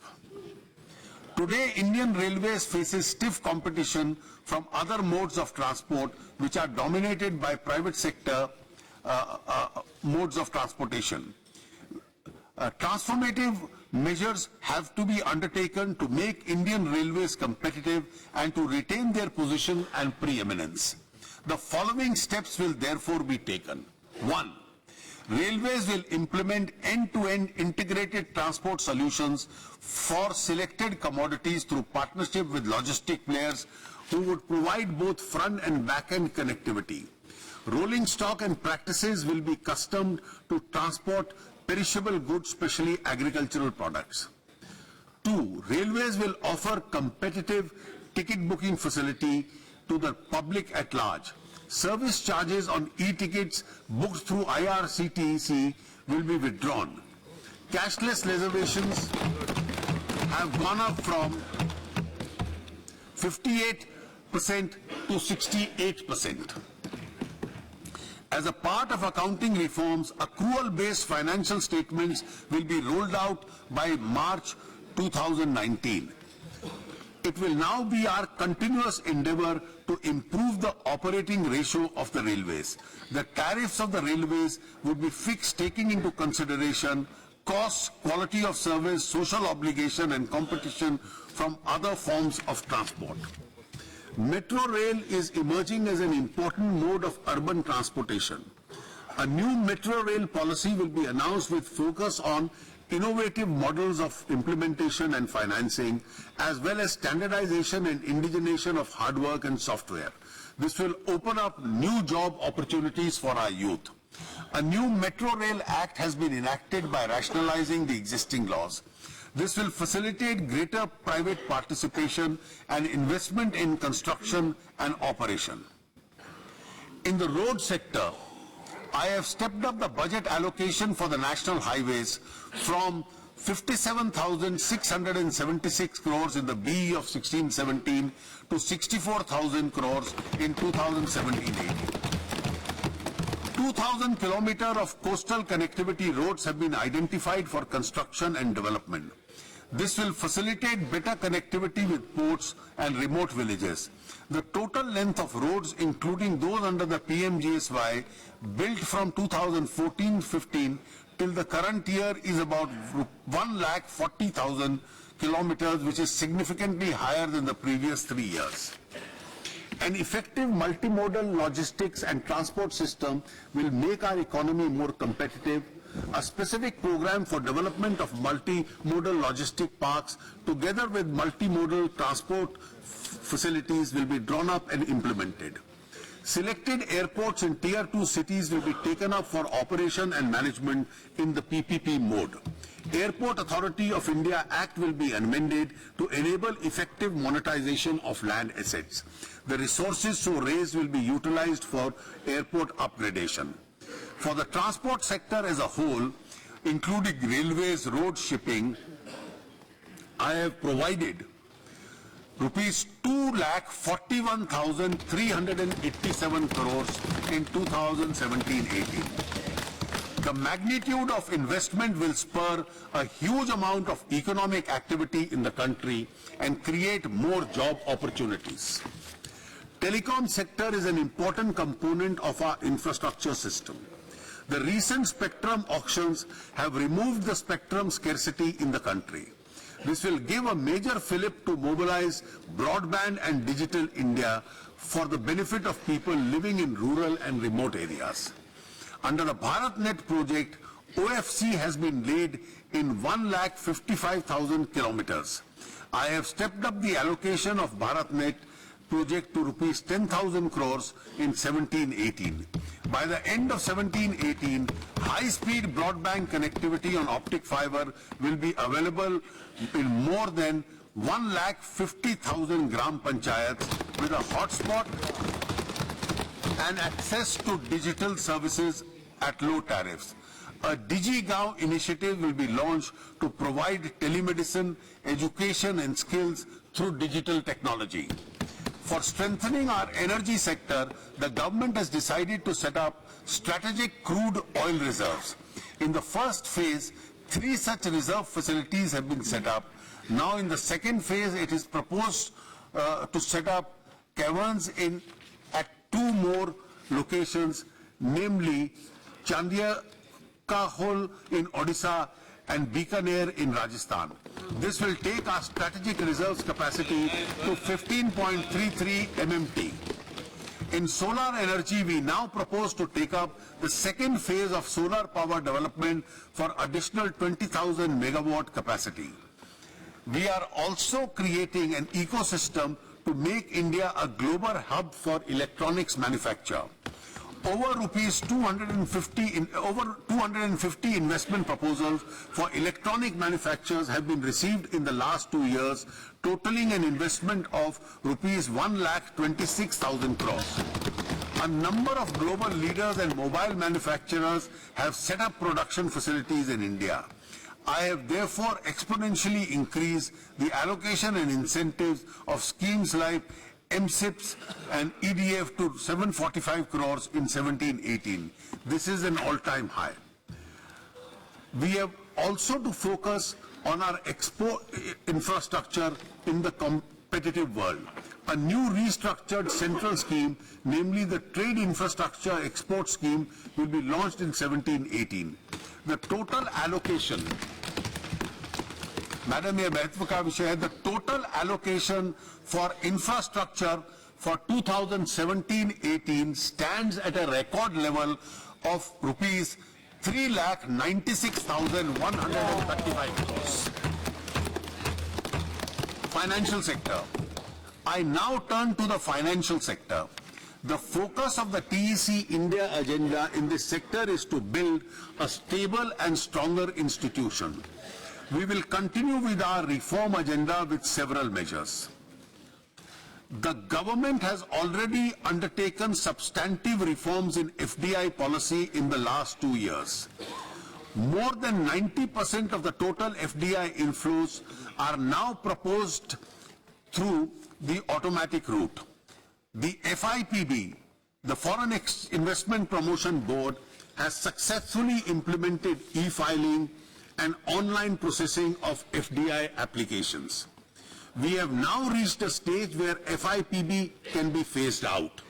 Today, Indian Railways faces stiff competition from other modes of transport which are dominated by private sector modes of transportation. Transformative measures have to be undertaken to make Indian Railways competitive and to retain their position and preeminence. The following steps will therefore be taken. 1. Railways will implement end-to-end integrated transport solutions for selected commodities through partnership with logistic players who would provide both front and back-end connectivity. Rolling stock and practices will be customed to transport perishable goods, especially agricultural products. 2. Railways will offer competitive ticket booking facility to the public at large. Service charges on e-tickets booked through IRCTC will be withdrawn. Cashless reservations have gone up from 58% to 68%. As a part of accounting reforms, accrual-based financial statements will be rolled out by March 2019. It will now be our continuous endeavor to improve the operating ratio of the railways. The tariffs of the railways would be fixed taking into consideration costs, quality of service, social obligation and competition from other forms of transport. Metro rail is emerging as an important mode of urban transportation. A new metro rail policy will be announced with focus on innovative models of implementation and financing, as well as standardization and indigenization of hard work and software. This will open up new job opportunities for our youth. A new Metro Rail Act has been enacted by rationalizing the existing laws. This will facilitate greater private participation and investment in construction and operation. In the road sector, I have stepped up the budget allocation for the national highways from 57,676 crores in the BE of 16-17 to 64,000 crores in 2017-18. 2,000 kilometers of coastal connectivity roads have been identified for construction and development. This will facilitate better connectivity with ports and remote villages. The total length of roads, including those under the PMGSY, built from 2014-15 till the current year is about 140,000 kilometers, which is significantly higher than the previous 3 years. An effective multimodal logistics and transport system will make our economy more competitive. A specific program for development of multimodal logistic parks together with multimodal transport facilities will be drawn up and implemented. Selected airports in Tier 2 cities will be taken up for operation and management in the PPP mode. Airport Authority of India Act will be amended to enable effective monetization of land assets. The resources so raised will be utilized for airport upgradation. For the transport sector as a whole, including railways, road shipping, I have provided rupees 2,41,387 crores in 2017-18. The magnitude of investment will spur a huge amount of economic activity in the country and create more job opportunities. Telecom sector is an important component of our infrastructure system. The recent spectrum auctions have removed the spectrum scarcity in the country. This will give a major fillip to mobilize broadband and digital India for the benefit of people living in rural and remote areas. Under the BharatNet project, OFC has been laid in 1,55,000 kilometers. I have stepped up the allocation of BharatNet project to rupees 10,000 crores in 17-18. By the end of 17-18, high-speed broadband connectivity on optic fiber will be available in more than 1,50,000 gram panchayats with a hotspot and access to digital services at low tariffs. A DigiGaon initiative will be launched to provide telemedicine, education and skills through digital technology. For strengthening our energy sector, the government has decided to set up strategic crude oil reserves. In the first phase, 3 such reserve facilities have been set up. Now in the second phase, it is proposed to set up caverns at 2 more locations, namely Chandiya Kahol in Odisha and Bikaner in Rajasthan. This will take our strategic reserves capacity to 15.33 MMT. In solar energy, we now propose to take up the second phase of solar power development for additional 20,000 megawatt capacity. We are also creating an ecosystem to make India a global hub for electronics manufacture. Over 250 investment proposals for electronic manufacturers have been received in the last 2 years, totaling an investment of rupees 1,26,000 crores. A number of global leaders and mobile manufacturers have set up production facilities in India. I have therefore exponentially increased the allocation and incentives of schemes like MSIPs and EDF to 745 crores in 17-18. This is an all-time high. We have also to focus on our export infrastructure in the competitive world. A new restructured central scheme, namely the Trade Infrastructure Export Scheme, will be launched in 17-18. The total allocation, Madam, ये महत्व का विषय है, the total allocation for infrastructure for 2017-18 stands at a record level of rupees 3,96,135 crores. Financial sector. I now turn to the financial sector. The focus of the TEC India agenda in this sector is to build a stable and stronger institution. We will continue with our reform agenda with several measures. The government has already undertaken substantive reforms in FDI policy in the last 2 years. More than 90% of the total FDI inflows are now proposed through the automatic route. The FIPB, the Foreign Investment Promotion Board, has successfully implemented e-filing and online processing of FDI applications. We have now reached a stage where FIPB can be phased out.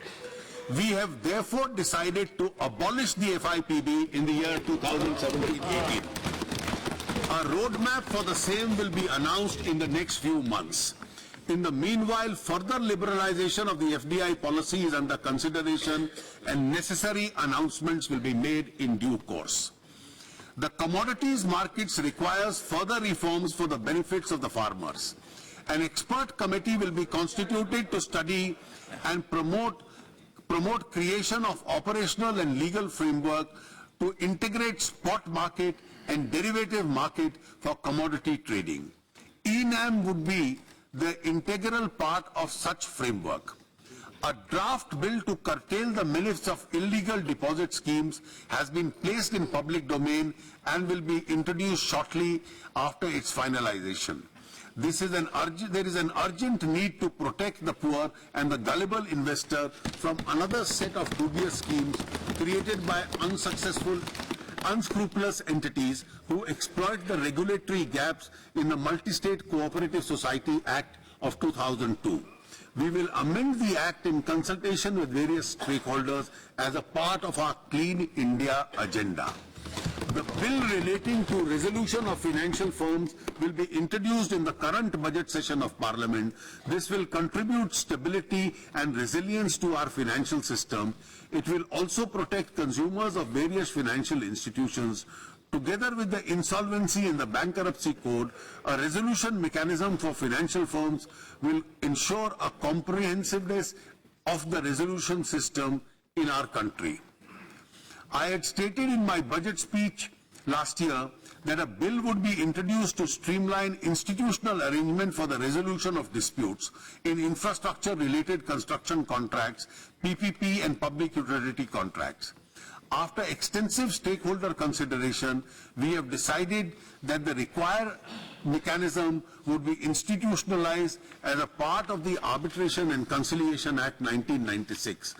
We have therefore decided to abolish the FIPB in the year 2017-18. A roadmap for the same will be announced in the next few months. In the meanwhile, further liberalization of the FDI policy is under consideration and necessary announcements will be made in due course. The commodities markets requires further reforms for the benefits of the farmers. An expert committee will be constituted to study and promote creation of operational and legal framework to integrate spot market and derivative market for commodity trading. ENAM would be the integral part of such framework. A draft bill to curtail the menace of illegal deposit schemes has been placed in public domain and will be introduced shortly after its finalization. There is an urgent need to protect the poor and the gullible investor from another set of dubious schemes created by unscrupulous entities who exploit the regulatory gaps in the Multi-State Cooperative Society Act of 2002. We will amend the Act in consultation with various stakeholders as a part of our Clean India agenda. The bill relating to resolution of financial firms will be introduced in the current budget session of Parliament. This will contribute stability and resilience to our financial system. It will also protect consumers of various financial institutions. Together with the Insolvency and the Bankruptcy Code, a resolution mechanism for financial firms will ensure a comprehensiveness of the resolution system in our country. I had stated in my budget speech last year that a bill would be introduced to streamline institutional arrangement for the resolution of disputes in infrastructure-related construction contracts, PPP and public utility contracts. After extensive stakeholder consideration, we have decided that the required mechanism would be institutionalized as a part of the Arbitration and Conciliation Act 1996.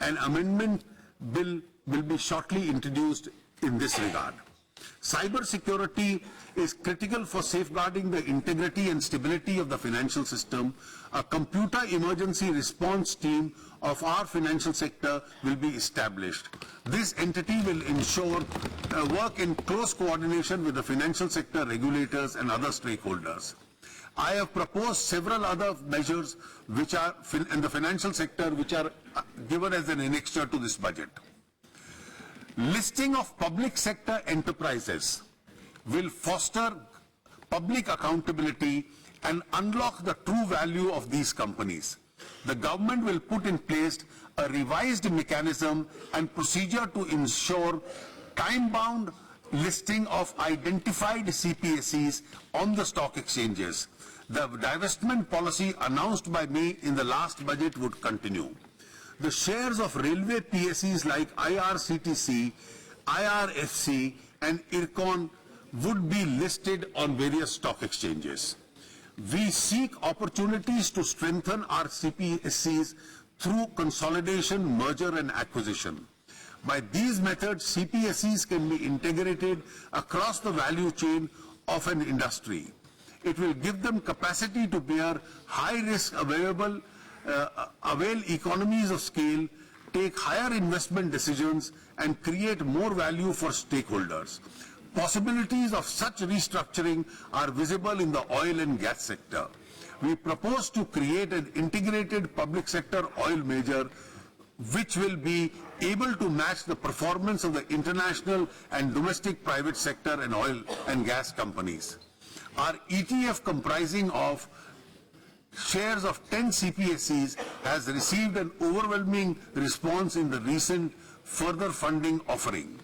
An amendment bill will be shortly introduced in this regard. Cyber security is critical for safeguarding the integrity and stability of the financial system. A computer emergency response team of our financial sector will be established. This entity will ensure work in close coordination with the financial sector regulators and other stakeholders. I have proposed several other measures which are in the financial sector which are given as an annexure to this budget. Listing of public sector enterprises will foster public accountability and unlock the true value of these companies. The government will put in place a revised mechanism and procedure to ensure time-bound listing of identified CPSEs on the stock exchanges. The divestment policy announced by me in the last budget would continue. The shares of railway PSEs like IRCTC, IRFC and IRCON would be listed on various stock exchanges. We seek opportunities to strengthen our CPSEs through consolidation, merger and acquisition. By these methods, CPSEs can be integrated across the value chain of an industry. It will give them capacity to bear high risk avail economies of scale, take higher investment decisions and create more value for stakeholders. Possibilities of such restructuring are visible in the oil and gas sector. We propose to create an integrated public sector oil major which will be able to match the performance of the international and domestic private sector and oil and gas companies. Our ETF comprising of shares of 10 CPSEs has received an overwhelming response in the recent further funding offering.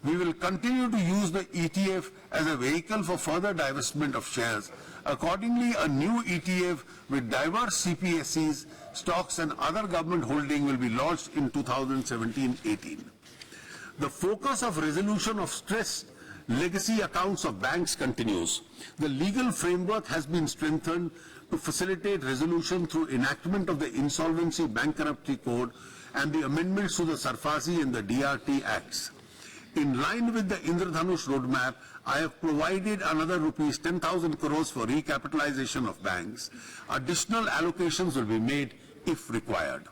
We will continue to use the ETF as a vehicle for further divestment of shares. Accordingly, a new ETF with diverse CPSEs, stocks and other government holding will be launched in 2017-18. The focus of resolution of stressed legacy accounts of banks continues. The legal framework has been strengthened to facilitate resolution through enactment of the Insolvency Bankruptcy Code and the amendments to the Sarfazi and the DRT Acts. In line with the Indradhanush roadmap, I have provided another rupees 10,000 crores for recapitalization of banks. Additional allocations will be made if required.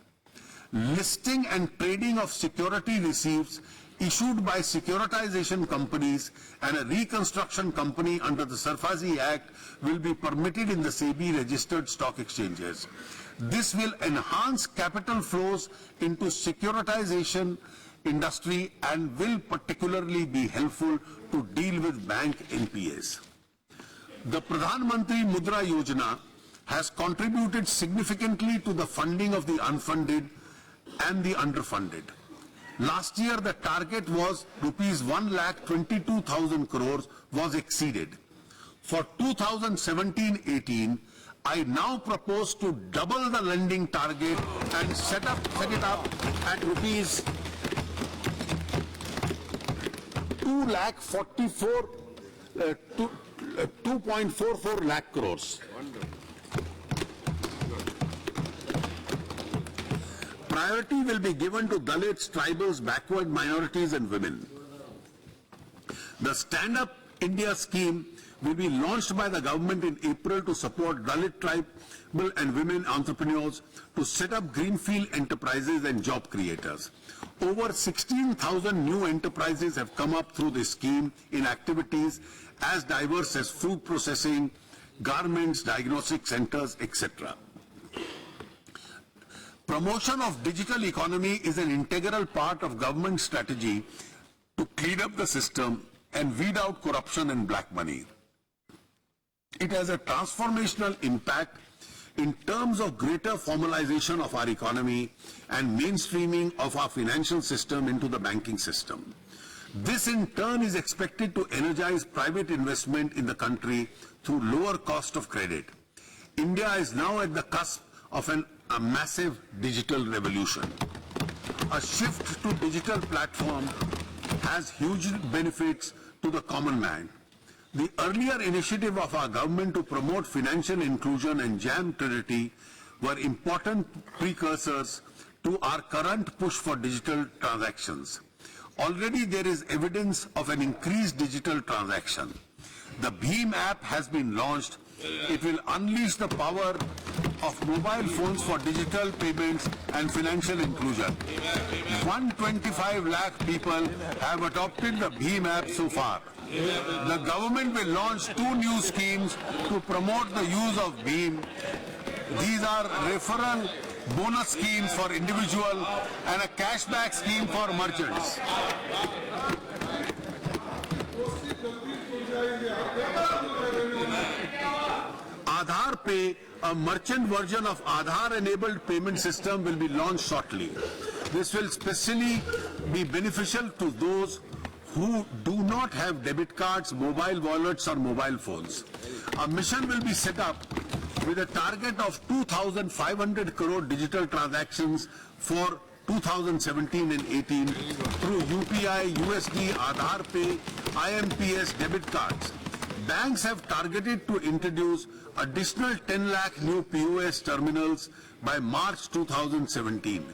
Listing and trading of security receipts issued by securitization companies and a reconstruction company under the Sarfazi Act will be permitted in the SEBI registered stock exchanges. This will enhance capital flows into securitization industry and will particularly be helpful to deal with bank NPAs. The Pradhan Mantri Mudra Yojana has contributed significantly to the funding of the unfunded and the underfunded. Last year, the target was rupees 1,22,000 crores was exceeded. For 2017-18, I now propose to double the lending target and set it up at rupees 2.44 lakh crores. Priority will be given to Dalits, tribals, backward minorities and women. The Stand Up India scheme will be launched by the government in April to support Dalit tribal and women entrepreneurs to set up greenfield enterprises and job creators. Over 16,000 new enterprises have come up through this scheme in activities as diverse as food processing, garments, diagnostic centers, etc. Promotion of digital economy is an integral part of government strategy to clean up the system and weed out corruption and black money. It has a transformational impact in terms of greater formalization of our economy and mainstreaming of our financial system into the banking system. This in turn is expected to energize private investment in the country through lower cost of credit. India is now at the cusp of a massive digital revolution. A shift to digital platform has huge benefits to the common man. The earlier initiative of our government to promote financial inclusion and jam Trinity were important precursors to our current push for digital transactions. Already there is evidence of an increased digital transaction. The Bheem app has been launched. It will unleash the power of mobile phones for digital payments and financial inclusion. 125 lakh people have adopted the Bheem app so far. The government will launch 2 new schemes to promote the use of Bheem. These are referral bonus schemes for individuals and a cashback scheme for merchants. Aadhaar Pay, a merchant version of Aadhaar-enabled payment system, will be launched shortly. This will especially be beneficial to those who do not have debit cards, mobile wallets or mobile phones. A mission will be set up with a target of 2,500 crore digital transactions for 2017 and 18 through UPI, USD, Aadhaar Pay, IMPS debit cards. Banks have targeted to introduce additional 10 lakh new POS terminals by March 2017.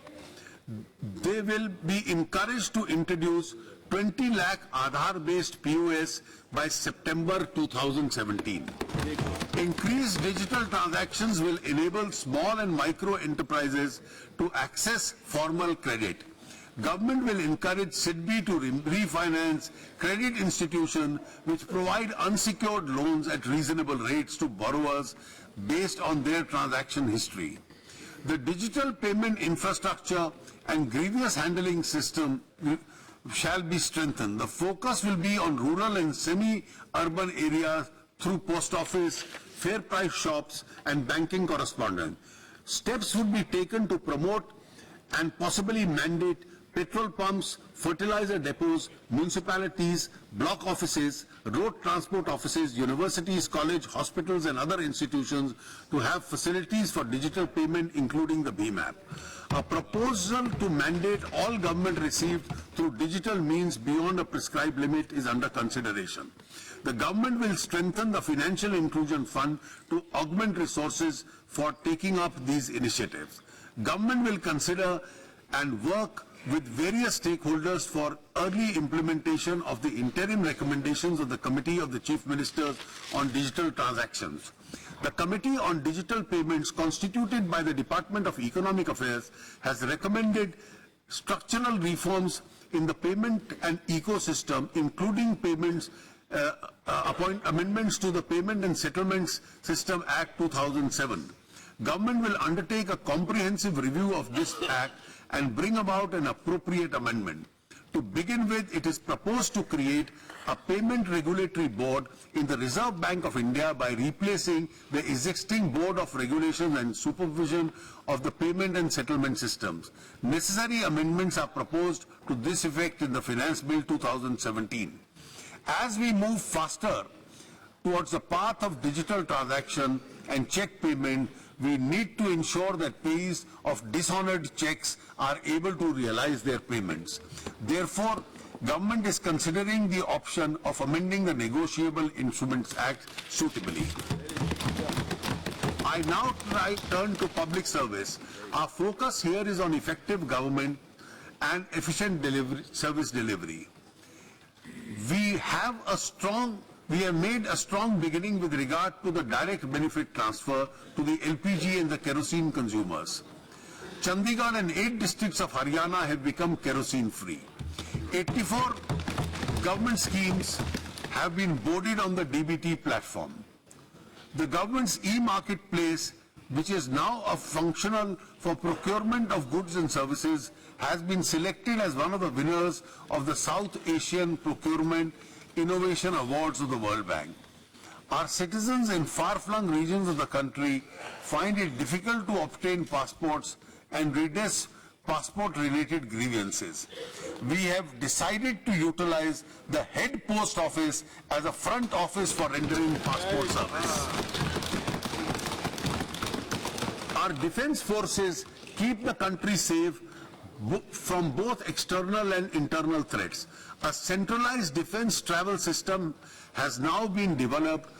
They will be encouraged to introduce 20 lakh Aadhaar-based POS by September 2017. Increased digital transactions will enable small and micro enterprises to access formal credit. Government will encourage SIDBI to refinance credit institutions which provide unsecured loans at reasonable rates to borrowers based on their transaction history. The digital payment infrastructure and grievance handling system shall be strengthened. The focus will be on rural and semi-urban areas through post office, fair price shops and banking correspondence. Steps would be taken to promote and possibly mandate petrol pumps, fertilizer depots, municipalities, block offices, road transport offices, universities, colleges, hospitals and other institutions to have facilities for digital payment, including the Bheem app. A proposal to mandate all government received through digital means beyond a prescribed limit is under consideration. The government will strengthen the Financial Inclusion Fund to augment resources for taking up these initiatives. Government will consider and work with various stakeholders for early implementation of the interim recommendations of the Committee of the Chief Ministers on Digital Transactions. The Committee on Digital Payments, constituted by the Department of Economic Affairs, has recommended structural reforms in the payment and ecosystem, including payments, amendments to the Payment and Settlements System Act 2007. Government will undertake a comprehensive review of this Act and bring about an appropriate amendment. To begin with, it is proposed to create a payment regulatory board in the Reserve Bank of India by replacing the existing Board of Regulation and Supervision of the Payment and Settlement Systems. Necessary amendments are proposed to this effect in the Finance Bill 2017. As we move faster towards the path of digital transaction and check payment, we need to ensure that payees of dishonored checks are able to realize their payments. Therefore, government is considering the option of amending the Negotiable Instruments Act suitably. I now turn to public service. Our focus here is on effective government and efficient service delivery. We have a strong We have made a strong beginning with regard to the direct benefit transfer to the LPG and the kerosene consumers. Chandigarh and 8 districts of Haryana have become kerosene free. 84 government schemes have been boarded on the DBT platform. The government's e-marketplace, which is now functional for procurement of goods and services, has been selected as one of the winners of the South Asian Procurement Innovation Awards of the World Bank. Our citizens in far-flung regions of the country find it difficult to obtain passports and redress passport-related grievances. We have decided to utilize the head post office as a front office for rendering passport service. Our defense forces keep the country safe from both external and internal threats. A centralized defense travel system has now been developed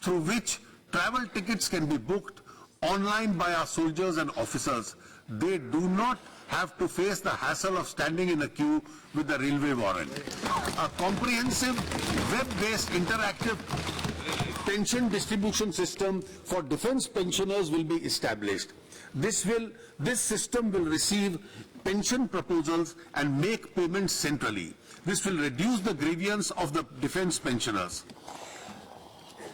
through which travel tickets can be booked online by our soldiers and officers. They do not have to face the hassle of standing in a queue with the railway warrant. A comprehensive web-based interactive pension distribution system for defense pensioners will be established. This system will receive pension proposals and make payments centrally. This will reduce the grievance of the defense pensioners.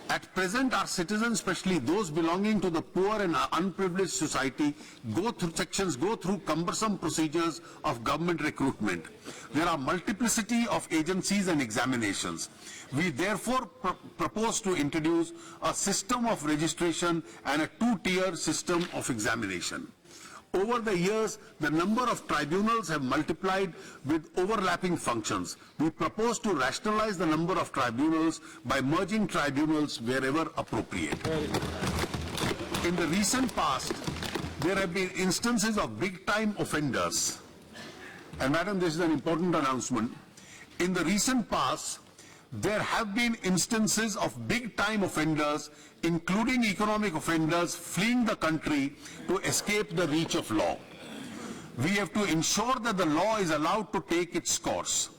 At present, our citizens, especially those belonging to the poor and unprivileged society, go through cumbersome procedures of government recruitment. There are multiplicity of agencies and examinations. We therefore propose to introduce a system of registration and a 2-tier system of examination. Over the years, the number of tribunals have multiplied with overlapping functions. We propose to rationalize the number of tribunals by merging tribunals wherever appropriate. In the recent past, there have been instances of big-time offenders. And Madam, this is an important announcement. In the recent past, there have been instances of big-time offenders, including economic offenders, fleeing the country to escape the reach of law. We have to ensure that the law is allowed to take its course.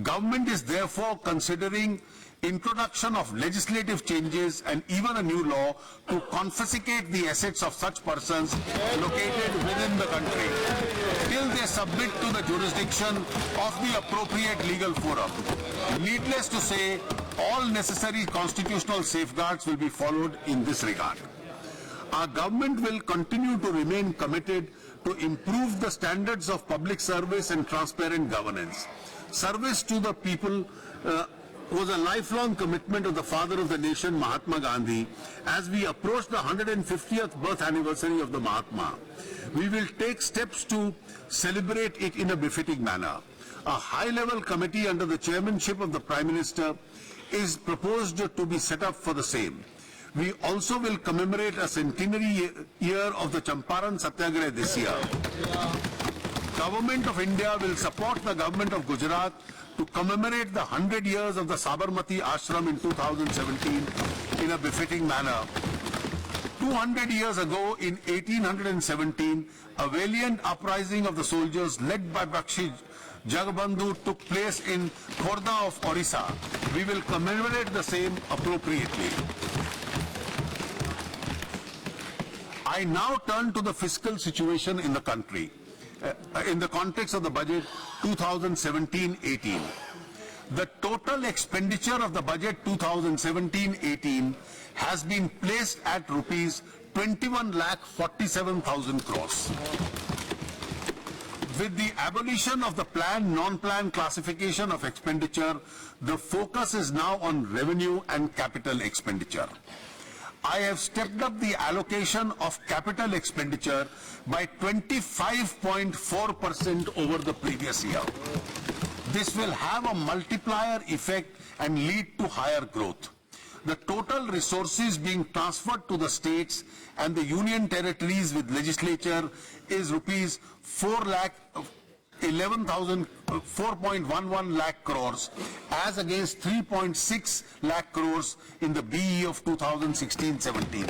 Government is therefore considering introduction of legislative changes and even a new law to confiscate the assets of such persons located within the country till they submit to the jurisdiction of the appropriate legal forum. Needless to say, all necessary constitutional safeguards will be followed in this regard. Our government will continue to remain committed to improve the standards of public service and transparent governance. Service to the people was a lifelong commitment of the father of the nation, Mahatma Gandhi. As we approach the 150th birth anniversary of the Mahatma, we will take steps to celebrate it in a befitting manner. A high-level committee under the chairmanship of the Prime Minister is proposed to be set up for the same. We also will commemorate a centenary year of the Champaran Satyagraha this year. Government of India will support the government of Gujarat to commemorate the 100 years of the Sabarmati Ashram in 2017 in a befitting manner. 200 years ago, in 1817, a valiant uprising of the soldiers led by Bakshi Jagabandhu took place in Khorda of Orissa. We will commemorate the same appropriately. I now turn to the fiscal situation in the country. In the context of the budget 2017-18. The total expenditure of the budget 2017-18 has been placed at rupees 21,47,000 crores. With the abolition of the planned, non-planned classification of expenditure, the focus is now on revenue and capital expenditure. I have stepped up the allocation of capital expenditure by 25.4% over the previous year. This will have a multiplier effect and lead to higher growth. The total resources being transferred to the states and the union territories with legislature is rupees 4.11 lakh crores as against 3.6 lakh crores in the BE of 2016-17.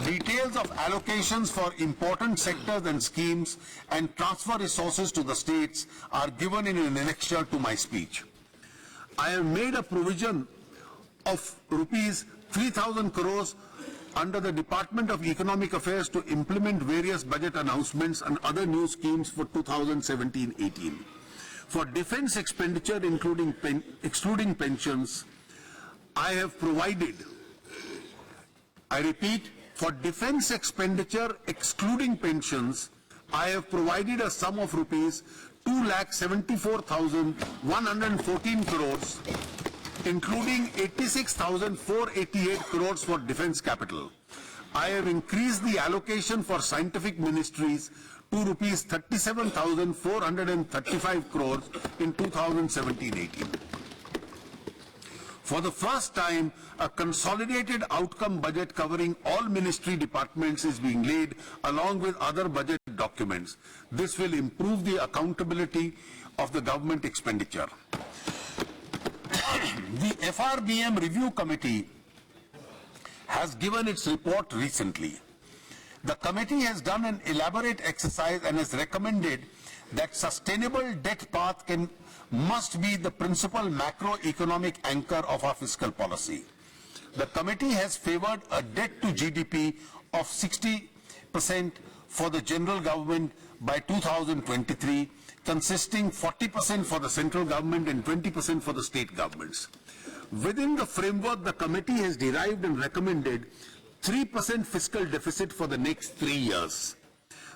Details of allocations for important sectors and schemes and transfer resources to the states are given in an annexure to my speech. I have made a provision of rupees 3,000 crores under the Department of Economic Affairs to implement various budget announcements and other new schemes for 2017-18. For defense expenditure, excluding pensions, I have provided, I repeat, for defense expenditure excluding pensions, I have provided a sum of rupees 2,74,114 crores, including 86,488 crores for defense capital. I have increased the allocation for scientific ministries to rupees 37,435 crores in 2017-18. For the first time, a consolidated outcome budget covering all ministry departments is being laid along with other budget documents. This will improve the accountability of the government expenditure. The FRBM Review Committee has given its report recently. The committee has done an elaborate exercise and has recommended that sustainable debt path must be the principal macroeconomic anchor of our fiscal policy. The committee has favored a debt to GDP of 60% for the general government by 2023, consisting 40% for the central government and 20% for the state governments. Within the framework, the committee has derived and recommended 3% fiscal deficit for the next 3 years.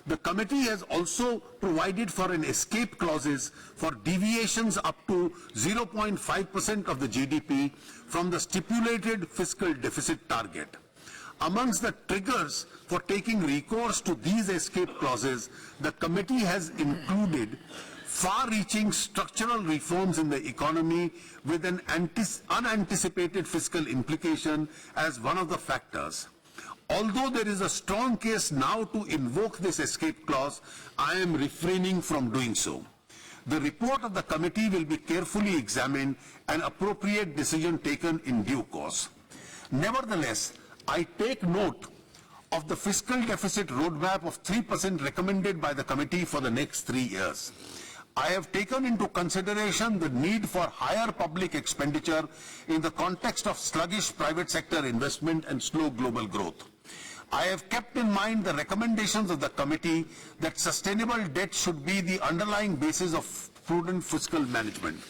The committee has also provided for an escape clauses for deviations up to 0.5% of the GDP from the stipulated fiscal deficit target. Amongst the triggers for taking recourse to these escape clauses, the committee has included far-reaching structural reforms in the economy with an unanticipated fiscal implication as one of the factors. Although there is a strong case now to invoke this escape clause, I am refraining from doing so. The report of the committee will be carefully examined and appropriate decision taken in due course. Nevertheless, I take note of the fiscal deficit roadmap of 3% recommended by the committee for the next 3 years. I have taken into consideration the need for higher public expenditure in the context of sluggish private sector investment and slow global growth. I have kept in mind the recommendations of the committee that sustainable debt should be the underlying basis of prudent fiscal management.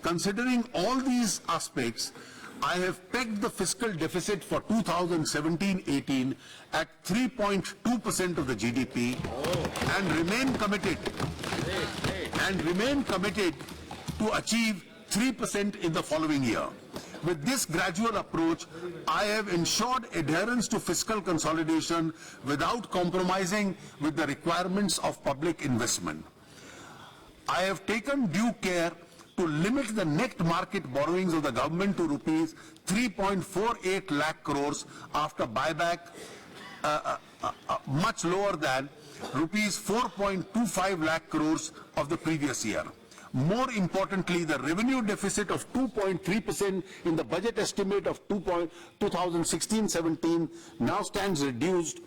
Considering all these aspects, I have pegged the fiscal deficit for 2017-18 at 3.2% of the GDP and remain committed to achieve 3% in the following year. With this gradual approach, I have ensured adherence to fiscal consolidation without compromising with the requirements of public investment. I have taken due care to limit the net market borrowings of the government to rupees 3.48 lakh crores after buyback much lower than rupees 4.25 lakh crores of the previous year. More importantly, the revenue deficit of 2.3% in the budget estimate of 2016-17 now stands reduced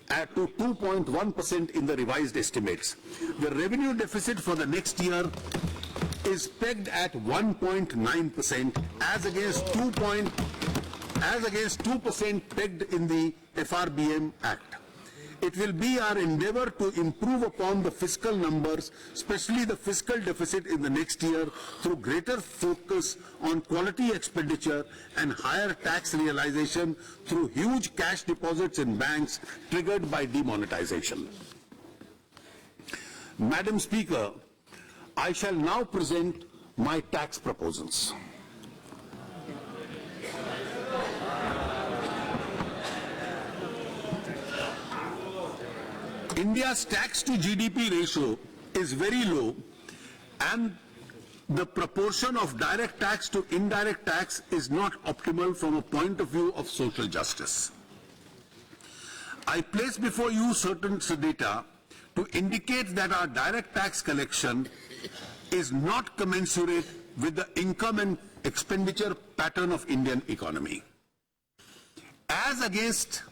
to 2.1% in the revised estimates. The revenue deficit for the next year is pegged at 1.9% as against 2% pegged in the FRBM Act. It will be our endeavor to improve upon the fiscal numbers, especially the fiscal deficit in the next year, through greater focus on quality expenditure and higher tax realization through huge cash deposits in banks triggered by demonetization. Madam Speaker, I shall now present my tax proposals. India's tax to GDP ratio is very low, and the proportion of direct tax to indirect tax is not optimal from a point of view of social justice. I place before you certain data to indicate that our direct tax collection is not commensurate with the income and expenditure pattern of Indian economy. As against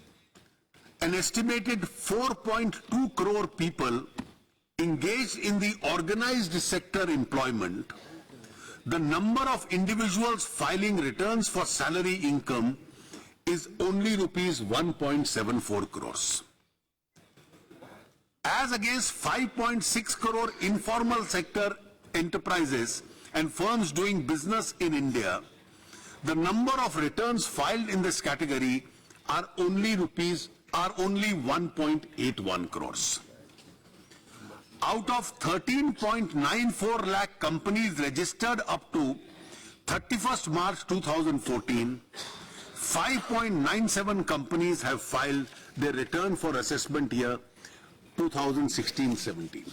an estimated 4.2 crore people engaged in the organized sector employment, the number of individuals filing returns for salary income is only rupees 1.74 crores. As against 5.6 crore informal sector enterprises and firms doing business in India, the number of returns filed in this category are only 1.81 crores. Out of 13.94 lakh companies registered up to 31st March 2014, 5.97 companies have filed their return for assessment year 2016-17.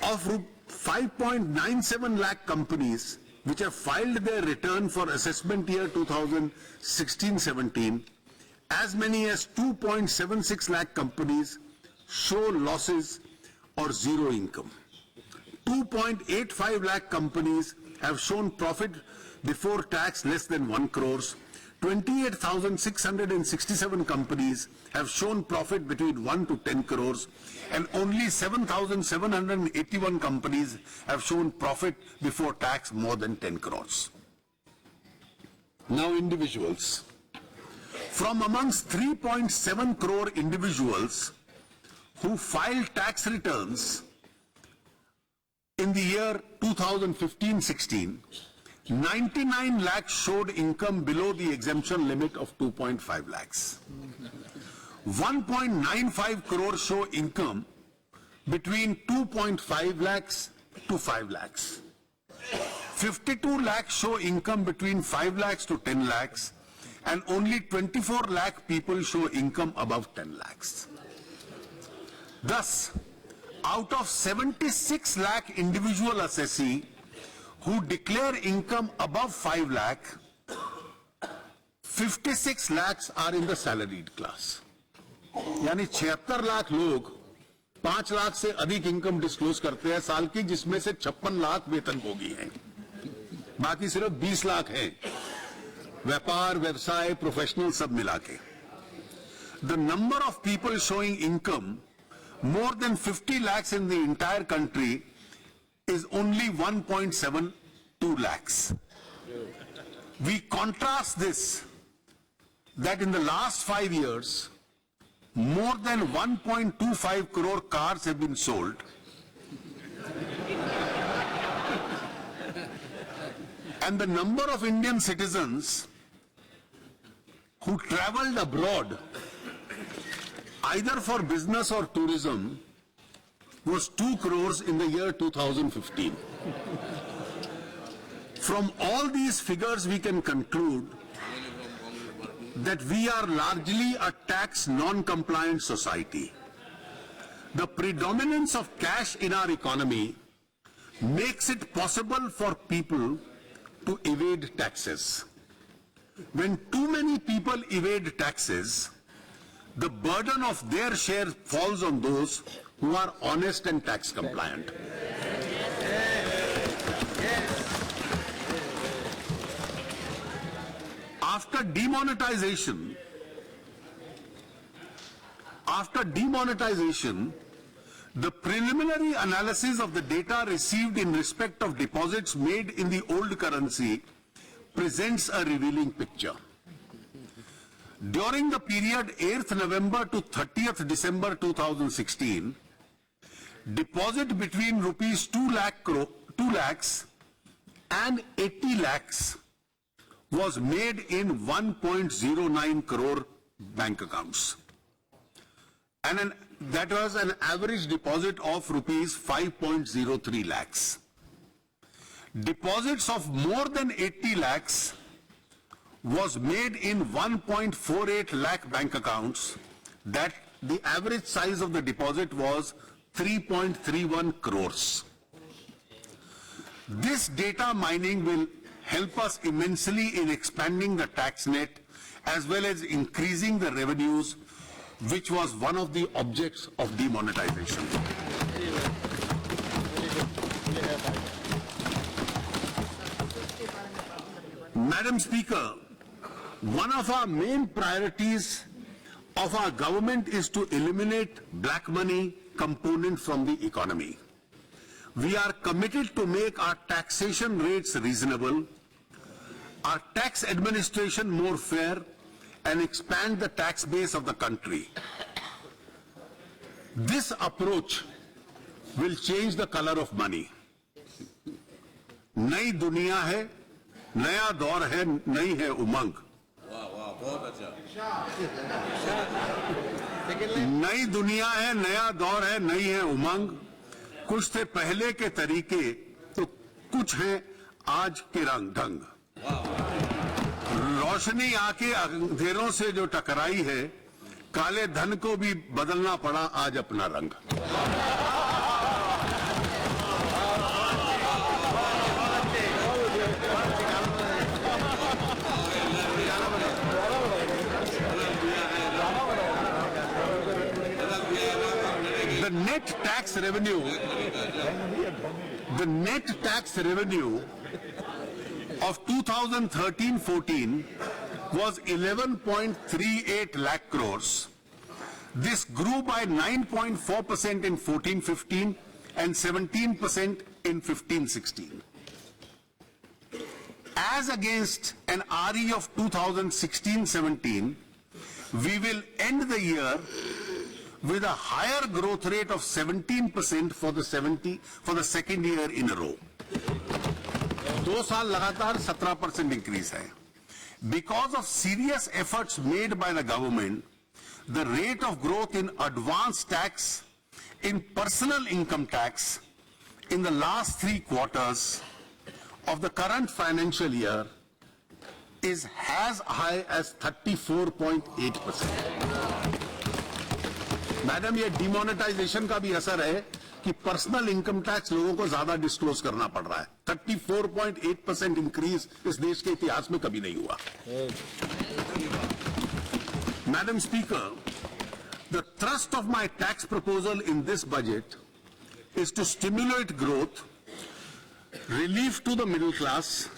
Of 5.97 lakh companies which have filed their return for assessment year 2016-17, as many as 2.76 lakh companies show losses or zero income. 2.85 lakh companies have shown profit before tax less than 1 crores. 28,667 companies have shown profit between 1 to 10 crores, and only 7,781 companies have shown profit before tax more than 10 crores. Now individuals. From amongst 3.7 crore individuals who filed tax returns in the year 2015-16, 99 lakhs showed income below the exemption limit of 2.5 lakhs. 1.95 crore show income between 2.5 lakhs to 5 lakhs. 52 lakhs show income between 5 lakhs to 10 lakhs, and only 24 lakh people show income above 10 lakhs. Thus, out of 76 lakh individual assessee who declare income above 5 lakh, 56 lakhs are in the salaried class. यानी 76 लाख लोग 5 लाख से अधिक income disclose करते हैं साल की, जिसमें से 56 लाख वेतनभोगी हैं, बाकी सिर्फ 20 लाख हैं व्यापार, व्यवसाय, प्रोफेशनल सब मिला के. The number of people showing income more than 50 lakhs in the entire country is only 1.72 lakhs. We contrast this that in the last 5 years, more than 1.25 crore cars have been sold. And the number of Indian citizens who traveled abroad, either for business or tourism, was 2 crores in the year 2015. From all these figures, we can conclude that we are largely a tax non-compliant society. The predominance of cash in our economy makes it possible for people to evade taxes. When too many people evade taxes, the burden of their share falls on those who are honest and tax compliant. After demonetization, the preliminary analysis of the data received in respect of deposits made in the old currency presents a revealing picture. During the period 8th November to 30th December 2016, deposit between rupees 2 lakhs and 80 lakhs was made in 1.09 crore bank accounts. And that was an average deposit of rupees 5.03 lakhs. Deposits of more than 80 lakhs was made in 1.48 lakh bank accounts, that the average size of the deposit was 3.31 crores. This data mining will help us immensely in expanding the tax net as well as increasing the revenues, which was one of the objects of demonetization. Madam Speaker, one of our main priorities of our government is to eliminate black money component from the economy. We are committed to make our taxation rates reasonable, our tax administration more fair, and expand the tax base of the country. This approach will change the color of money. नई दुनिया है, नया दौर है, नई है उमंग. नई दुनिया है, नया दौर है, नई है उमंग. कुछ थे पहले के तरीके तो कुछ हैं आज के ढंग. रोशनी आके अंधेरों से जो टकराई है, काले धन को भी बदलना पड़ा आज अपना रंग. The net tax revenue of 2013-14 was 11.38 lakh crores. This grew by 9.4% in 14-15 and 17% in 15-16. As against an RE of 2016-17, we will end the year with a higher growth rate of 17% for the second year in a row. 2 साल लगातार 17% increase है. Because of serious efforts made by the government, the rate of growth in advance tax, in personal income tax, in the last 3 quarters of the current financial year is as high as 34.8%. Madam, ये demonetisation का भी असर है कि personal income tax लोगों को ज्यादा disclose करना पड़ रहा है. 34.8% इंक्रीज इस देश के इतिहास में कभी नहीं हुआ. Madam Speaker, the thrust of my tax proposal in this budget is to stimulate growth, relief to the middle class,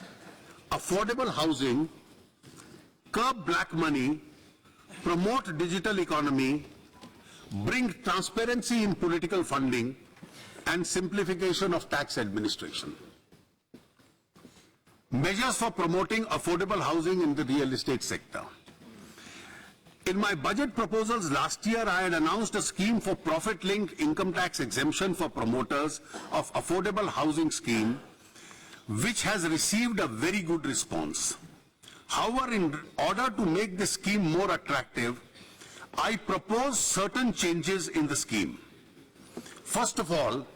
affordable housing, curb black money, promote digital economy, bring transparency in political funding, and simplification of tax administration. Measures for promoting affordable housing in the real estate sector. In my budget proposals last year, I had announced a scheme for profit-linked income tax exemption for promoters of affordable housing scheme, which has received a very good response. However, in order to make the scheme more attractive, I propose certain changes in the scheme. First of all,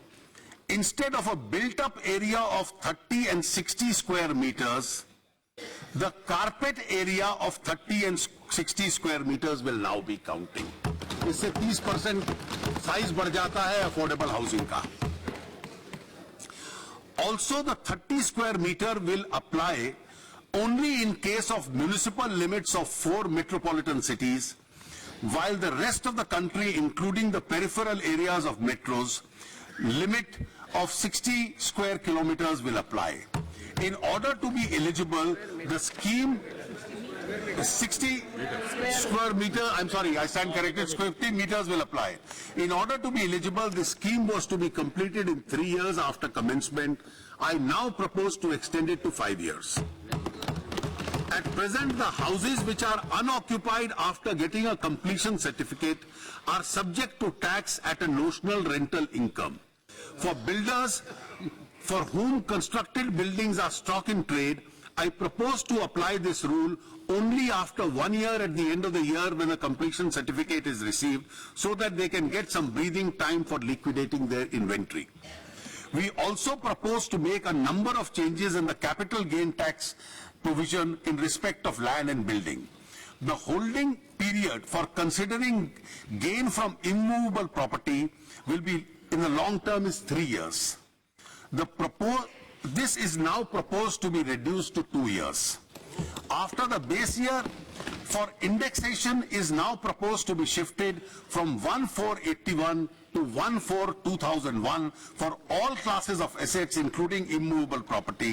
instead of a built-up area of 30 and 60 square meters, the carpet area of 30 and 60 square meters will now be counting. इससे 30% size बढ़ जाता है affordable housing का. Also, the 30 square meter will apply only in case of municipal limits of 4 metropolitan cities, while the rest of the country, including the peripheral areas of metros, limit of 60 square kilometers will apply. In order to be eligible, the scheme 60 square meter, I'm sorry, I stand corrected, 50 meters will apply. In order to be eligible, the scheme was to be completed in 3 years after commencement. I now propose to extend it to 5 years. At present, the houses which are unoccupied after getting a completion certificate are subject to tax at a notional rental income. For builders for whom constructed buildings are stock in trade, I propose to apply this rule only after 1 year at the end of the year when a completion certificate is received, so that they can get some breathing time for liquidating their inventory. We also propose to make a number of changes in the capital gain tax provision in respect of land and building. The holding period for considering gain from immovable property will be in the long term is 3 years. This is now proposed to be reduced to 2 years. After the base year for indexation is now proposed to be shifted from 1/4/81 to 1/4/2001 for all classes of assets, including immovable property.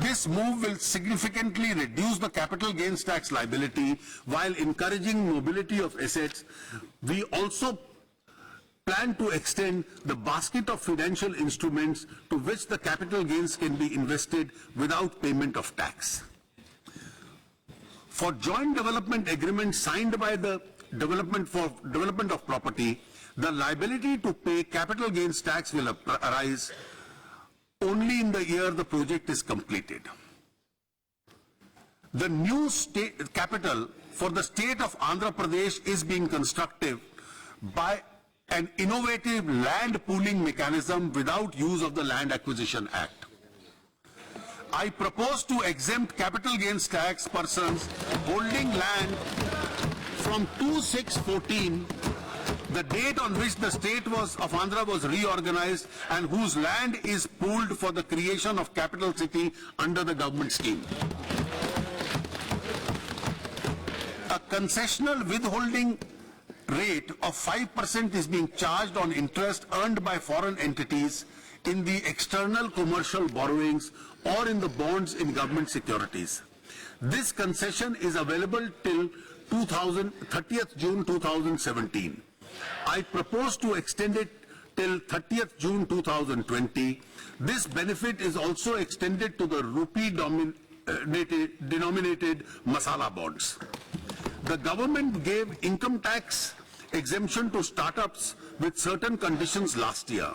This move will significantly reduce the capital gains tax liability while encouraging mobility of assets. We also plan to extend the basket of financial instruments to which the capital gains can be invested without payment of tax. For joint development agreements signed by the development of property, the liability to pay capital gains tax will arise only in the year the project is completed. The new state capital for the state of Andhra Pradesh is being constructed by an innovative land pooling mechanism without use of the Land Acquisition Act. I propose to exempt capital gains tax persons holding land from 2/6/14, the date on which the state of Andhra was reorganized and whose land is pooled for the creation of capital city under the government scheme. A concessional withholding rate of 5% is being charged on interest earned by foreign entities in the external commercial borrowings or in the bonds in government securities. This concession is available till 30th June 2017. I propose to extend it till 30th June 2020. This benefit is also extended to the rupee denominated masala bonds. The government gave income tax exemption to startups with certain conditions last year.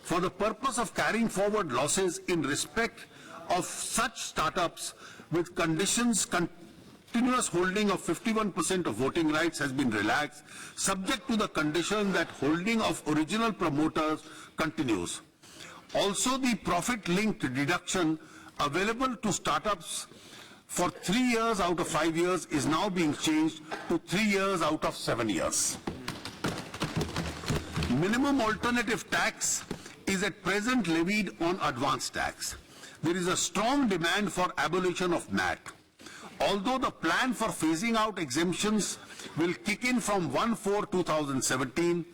For the purpose of carrying forward losses in respect of such startups with conditions, continuous holding of 51% of voting rights has been relaxed, subject to the condition that holding of original promoters continues. Also, the profit-linked deduction available to startups for 3 years out of 5 years is now being changed to 3 years out of 7 years. Minimum alternative tax is at present levied on advance tax. There is a strong demand for abolition of MAT. Although the plan for phasing out exemptions will kick in from 1/4/2017,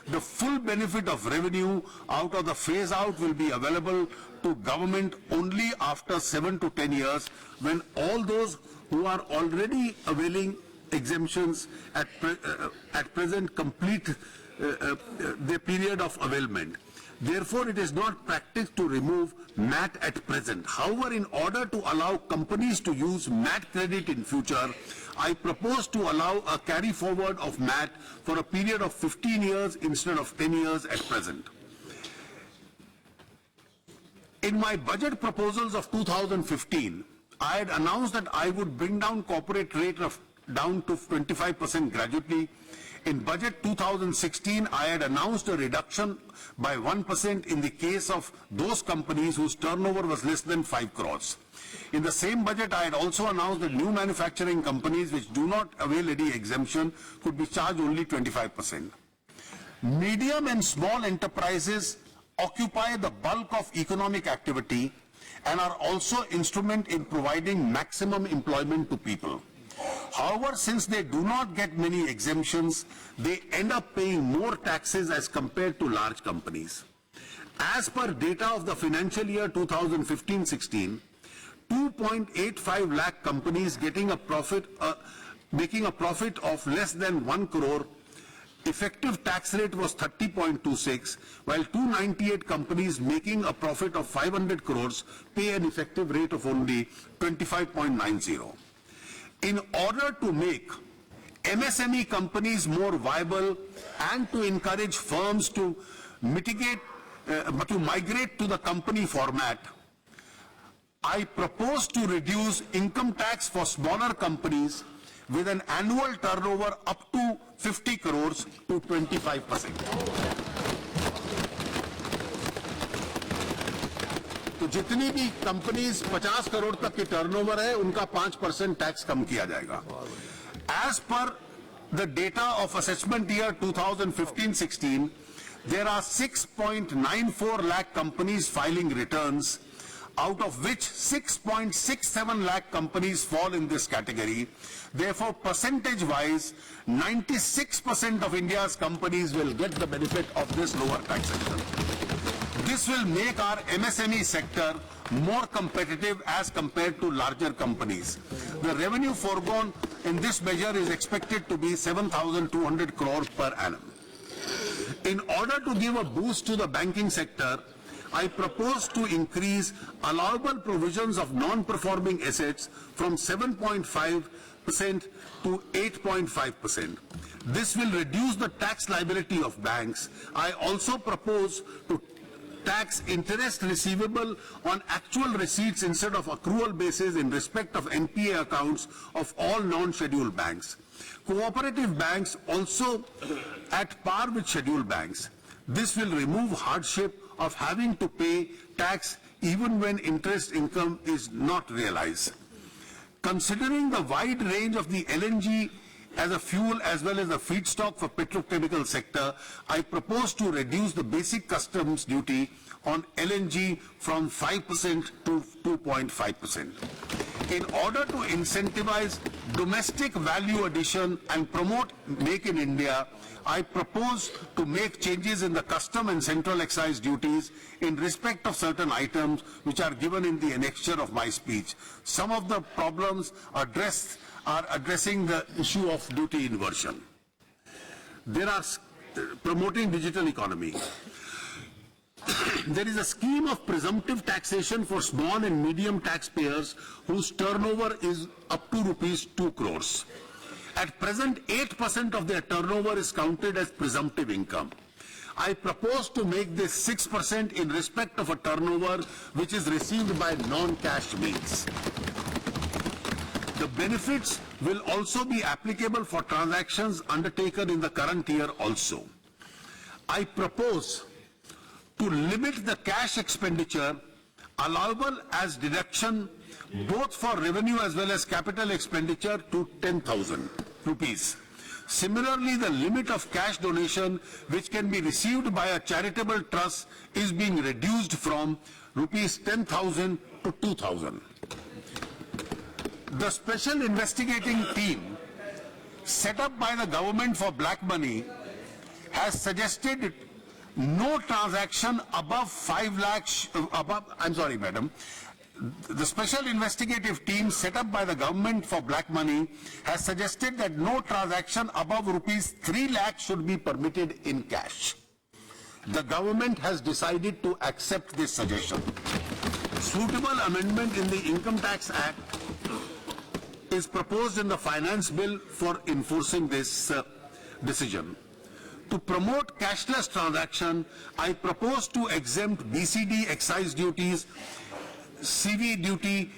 the full benefit of revenue out of the phase out will be available to government only after 7 to 10 years, when all those who are already availing exemptions at present complete their period of availment. Therefore, it is not practice to remove MAT at present. However, in order to allow companies to use MAT credit in future, I propose to allow a carry forward of MAT for a period of 15 years instead of 10 years at present. In my budget proposals of 2015, I had announced that I would bring down corporate rate down to 25% gradually. In budget 2016, I had announced a reduction by 1% in the case of those companies whose turnover was less than 5 crores. In the same budget, I had also announced that new manufacturing companies which do not avail any exemption could be charged only 25%. Medium and small enterprises occupy the bulk of economic activity and are also instrument in providing maximum employment to people. However, since they do not get many exemptions, they end up paying more taxes as compared to large companies. As per data of the financial year 2015-16, 2.85 lakh companies making a profit of less than 1 crore, effective tax rate was 30.26, while 298 companies making a profit of 500 crores pay an effective rate of only 25.90. In order to make MSME companies more viable and to encourage firms to migrate to the company format, I propose to reduce income tax for smaller companies with an annual turnover up to 50 crores to 25%. तो जितनी भी companies 50 crore तक की turnover है उनका 5% tax कम किया जाएगा. As per the data of assessment year 2015-16, there are 6.94 lakh companies filing returns, out of which 6.67 lakh companies fall in this category. Therefore, percentage-wise, 96% of India's companies will get the benefit of this lower taxation. This will make our MSME sector more competitive as compared to larger companies. The revenue foregone in this measure is expected to be 7,200 crore per annum. In order to give a boost to the banking sector, I propose to increase allowable provisions of non-performing assets from 7.5% to 8.5%. This will reduce the tax liability of banks. I also propose to tax interest receivable on actual receipts instead of accrual basis in respect of NPA accounts of all non-scheduled banks. Cooperative banks also at par with scheduled banks. This will remove hardship of having to pay tax even when interest income is not realized. Considering the wide range of the LNG as a fuel as well as the feedstock for petrochemical sector, I propose to reduce the basic customs duty on LNG from 5% to 2.5%. In order to incentivize domestic value addition and promote Make in India, I propose to make changes in the custom and central excise duties in respect of certain items which are given in the annexure of my speech. Some of the problems are addressing the issue of duty inversion. There are promoting digital economy. There is a scheme of presumptive taxation for small and medium taxpayers whose turnover is up to rupees 2 crores. At present, 8% of their turnover is counted as presumptive income. I propose to make this 6% in respect of a turnover which is received by non-cash means. The benefits will also be applicable for transactions undertaken in the current year also. I propose to limit the cash expenditure allowable as deduction both for revenue as well as capital expenditure to 10,000 rupees. Similarly, the limit of cash donation which can be received by a charitable trust is being reduced from rupees 10,000 to 2,000. The special investigating team set up by the government for black money has suggested no transaction above 5 lakhs, The special investigative team set up by the government for black money has suggested that no transaction above rupees 3 lakhs should be permitted in cash. The government has decided to accept this suggestion. Suitable amendment in the Income Tax Act is proposed in the finance bill for enforcing this decision. To promote cashless transaction, I propose to exempt BCD excise duties, CV duty,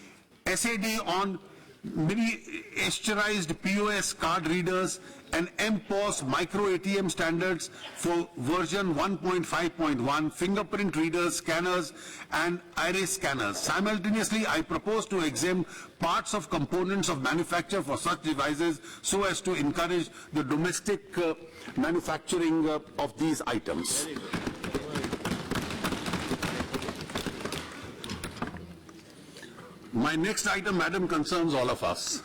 SAD on miniaturized POS card readers, and MPOS micro ATM standards for version 1.5.1, fingerprint readers, scanners, and iris scanners. Simultaneously, I propose to exempt parts of components of manufacture for such devices so as to encourage the domestic manufacturing of these items. My next item, Madam, concerns all of us.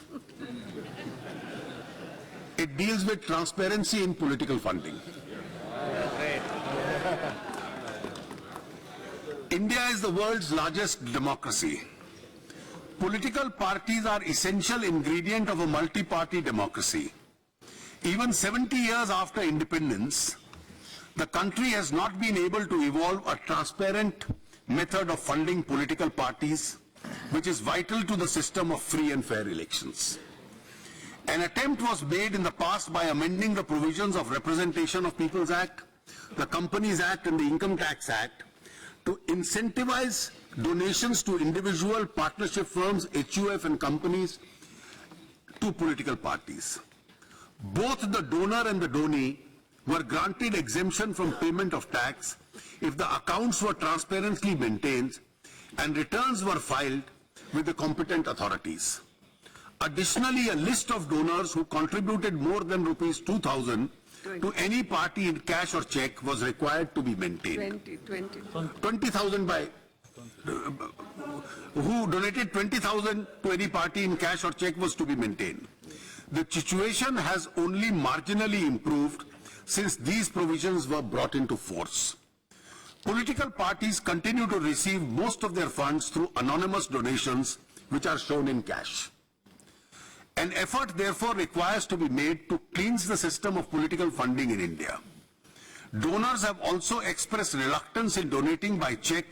It deals with transparency in political funding. India is the world's largest democracy. Political parties are essential ingredient of a multi-party democracy. Even 70 years after independence, the country has not been able to evolve a transparent method of funding political parties, which is vital to the system of free and fair elections. An attempt was made in the past by amending the provisions of Representation of People's Act, the Companies Act and the Income Tax Act to incentivize donations to individual partnership firms, HUF and companies to political parties. Both the donor and the donee were granted exemption from payment of tax if the accounts were transparently maintained and returns were filed with the competent authorities. Additionally, a list of donors who contributed more than rupees 2,000 to any party in cash or check was required to be maintained. 20,000 by who donated 20,000 to any party in cash or check was to be maintained. The situation has only marginally improved since these provisions were brought into force. Political parties continue to receive most of their funds through anonymous donations, which are shown in cash. An effort, therefore, requires to be made to cleanse the system of political funding in India. Donors have also expressed reluctance in donating by check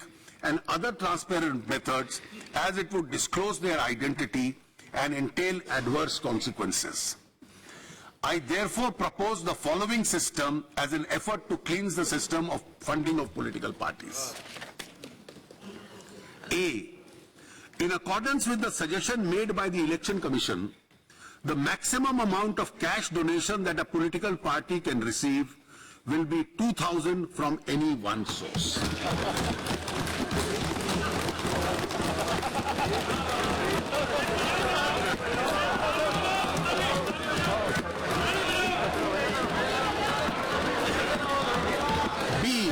and other transparent methods, as it would disclose their identity and entail adverse consequences. I therefore propose the following system as an effort to cleanse the system of funding of political parties. A. In accordance with the suggestion made by the Election Commission, the maximum amount of cash donation that a political party can receive will be 2,000 from any one source. B.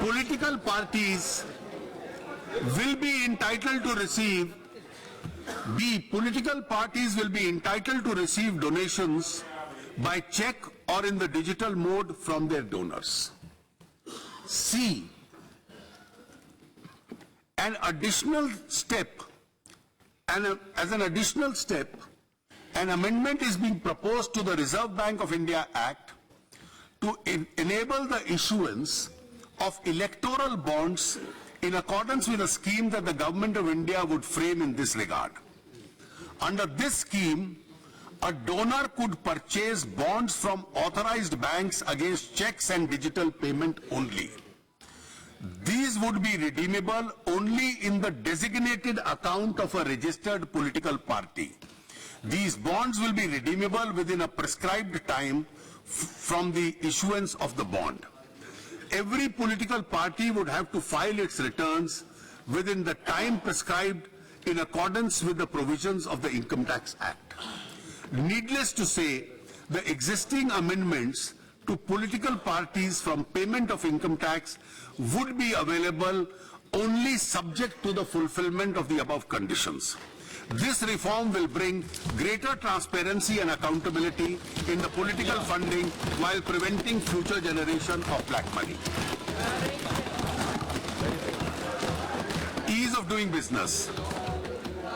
Political parties will be entitled to receive political parties will be entitled to receive donations by check or in the digital mode from their donors. C. As an additional step, an amendment is being proposed to the Reserve Bank of India Act to enable the issuance of electoral bonds in accordance with a scheme that the Government of India would frame in this regard. Under this scheme, a donor could purchase bonds from authorized banks against checks and digital payment only. These would be redeemable only in the designated account of a registered political party. These bonds will be redeemable within a prescribed time from the issuance of the bond. Every political party would have to file its returns within the time prescribed in accordance with the provisions of the Income Tax Act. Needless to say, the existing amendments to political parties from payment of income tax would be available only subject to the fulfillment of the above conditions. This reform will bring greater transparency and accountability in the political funding while preventing future generation of black money. Ease of doing business.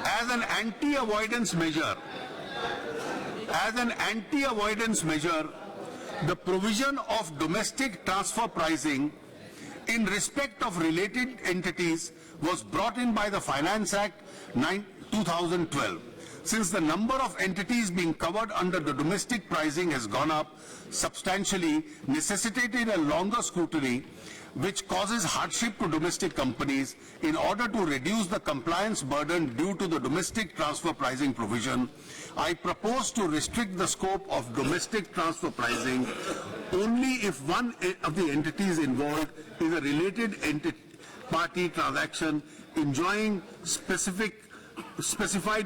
As an anti-avoidance measure, the provision of domestic transfer pricing in respect of related entities was brought in by the Finance Act 2012. Since the number of entities being covered under the domestic pricing has gone up substantially, necessitated a longer scrutiny, which causes hardship to domestic companies. In order to reduce the compliance burden due to the domestic transfer pricing provision, I propose to restrict the scope of domestic transfer pricing only if one of the entities involved is a related party transaction enjoying specified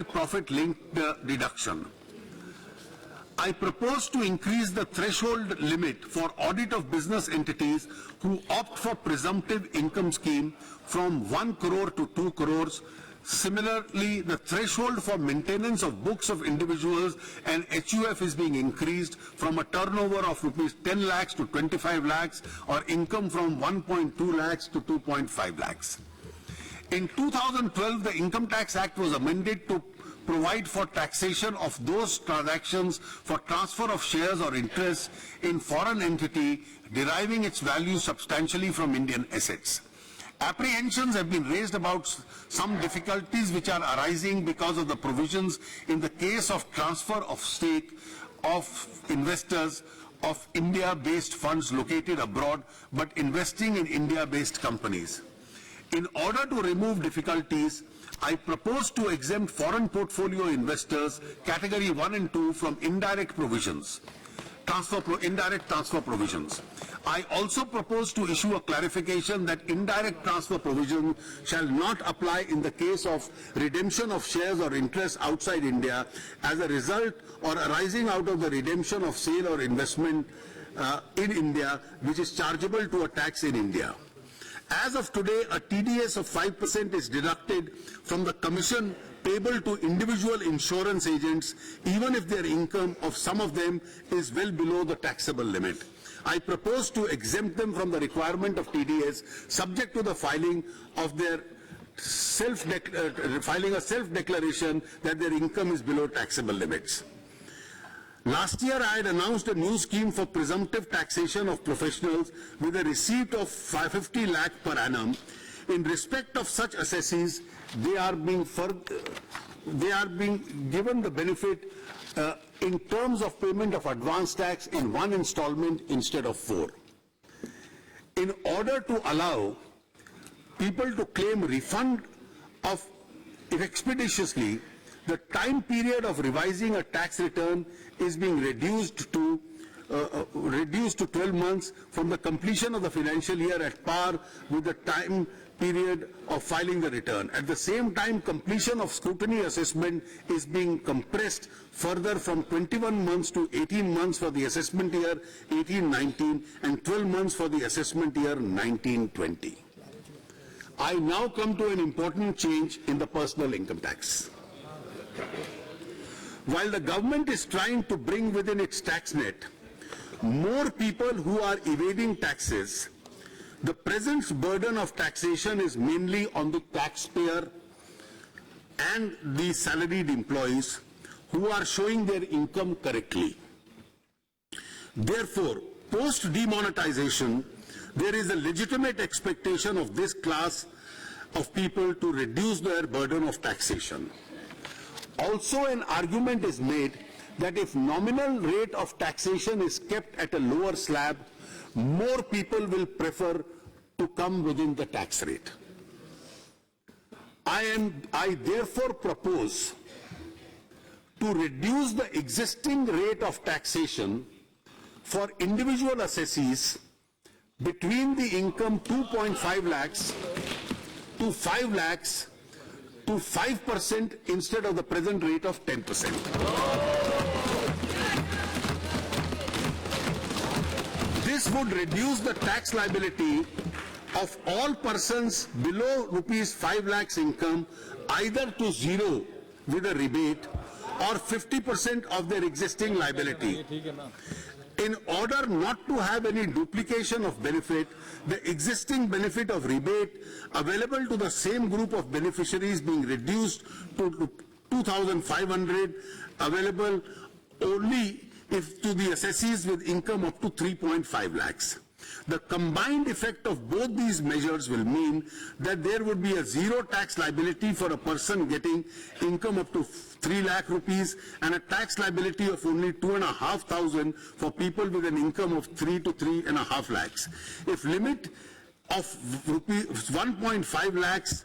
profit-linked deduction. I propose to increase the threshold limit for audit of business entities who opt for presumptive income scheme from 1 crore to 2 crores. Similarly, the threshold for maintenance of books of individuals and HUF is being increased from a turnover of rupees 10 lakhs to 25 lakhs or income from 1.2 lakhs to 2.5 lakhs. In 2012, the Income Tax Act was amended to provide for taxation of those transactions for transfer of shares or interests in foreign entity deriving its value substantially from Indian assets. Apprehensions have been raised about some difficulties which are arising because of the provisions in the case of transfer of stake of investors of India-based funds located abroad but investing in India-based companies. In order to remove difficulties, I propose to exempt foreign portfolio investors category 1 and 2 from indirect provisions, indirect transfer provisions. I also propose to issue a clarification that indirect transfer provision shall not apply in the case of redemption of shares or interests outside India as a result or arising out of the redemption of sale or investment in India, which is chargeable to a tax in India. As of today, a TDS of 5% is deducted from the commission payable to individual insurance agents, even if their income of some of them is well below the taxable limit. I propose to exempt them from the requirement of TDS, subject to the filing of their filing a self-declaration that their income is below taxable limits. Last year, I had announced a new scheme for presumptive taxation of professionals with a receipt of 550 lakh per annum. In respect of such assessees, they are being given the benefit in terms of payment of advance tax in one installment instead of 4. In order to allow people to claim refund of expeditiously, the time period of revising a tax return is being reduced to 12 months from the completion of the financial year at par with the time period of filing the return. At the same time, completion of scrutiny assessment is being compressed further from 21 months to 18 months for the assessment year 18-19 and 12 months for the assessment year 19-20. I now come to an important change in the personal income tax. While the government is trying to bring within its tax net more people who are evading taxes, the present burden of taxation is mainly on the taxpayer and the salaried employees who are showing their income correctly. Therefore, post-demonetization, there is a legitimate expectation of this class of people to reduce their burden of taxation. Also, an argument is made that if nominal rate of taxation is kept at a lower slab, more people will prefer to come within the tax rate. I therefore propose to reduce the existing rate of taxation for individual assessees between the income 2.5 lakhs to 5 lakhs to 5% instead of the present rate of 10%. This would reduce the tax liability of all persons below rupees 5 lakhs income either to zero with a rebate or 50% of their existing liability. In order not to have any duplication of benefit, the existing benefit of rebate available to the same group of beneficiaries being reduced to 2,500, available only if to the assessees with income up to 3.5 lakhs. The combined effect of both these measures will mean that there would be a zero tax liability for a person getting income up to 3 lakh rupees and a tax liability of only 2,500 for people with an income of 3 to 3.5 lakhs. If limit of rupees 1.5 lakhs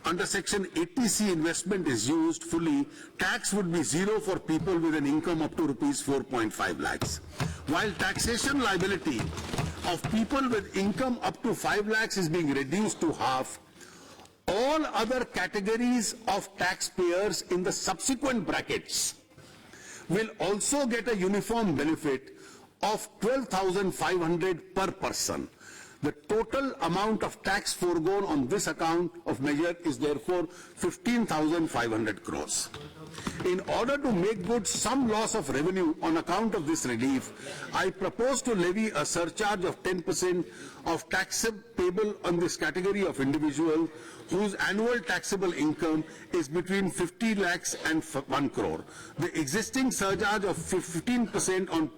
under section 80C investment is used fully, tax would be zero for people with an income up to rupees 4.5 lakhs. While taxation liability of people with income up to 5 lakhs is being reduced to half, all other categories of taxpayers in the subsequent brackets will also get a uniform benefit of 12,500 per person. The total amount of tax foregone on this account of measure is therefore 15,500 crores. In order to make good some loss of revenue on account of this relief, I propose to levy a surcharge of 10% of tax payable on this category of individual whose annual taxable income is between 50 lakhs and 1 crore. The existing surcharge of 15% on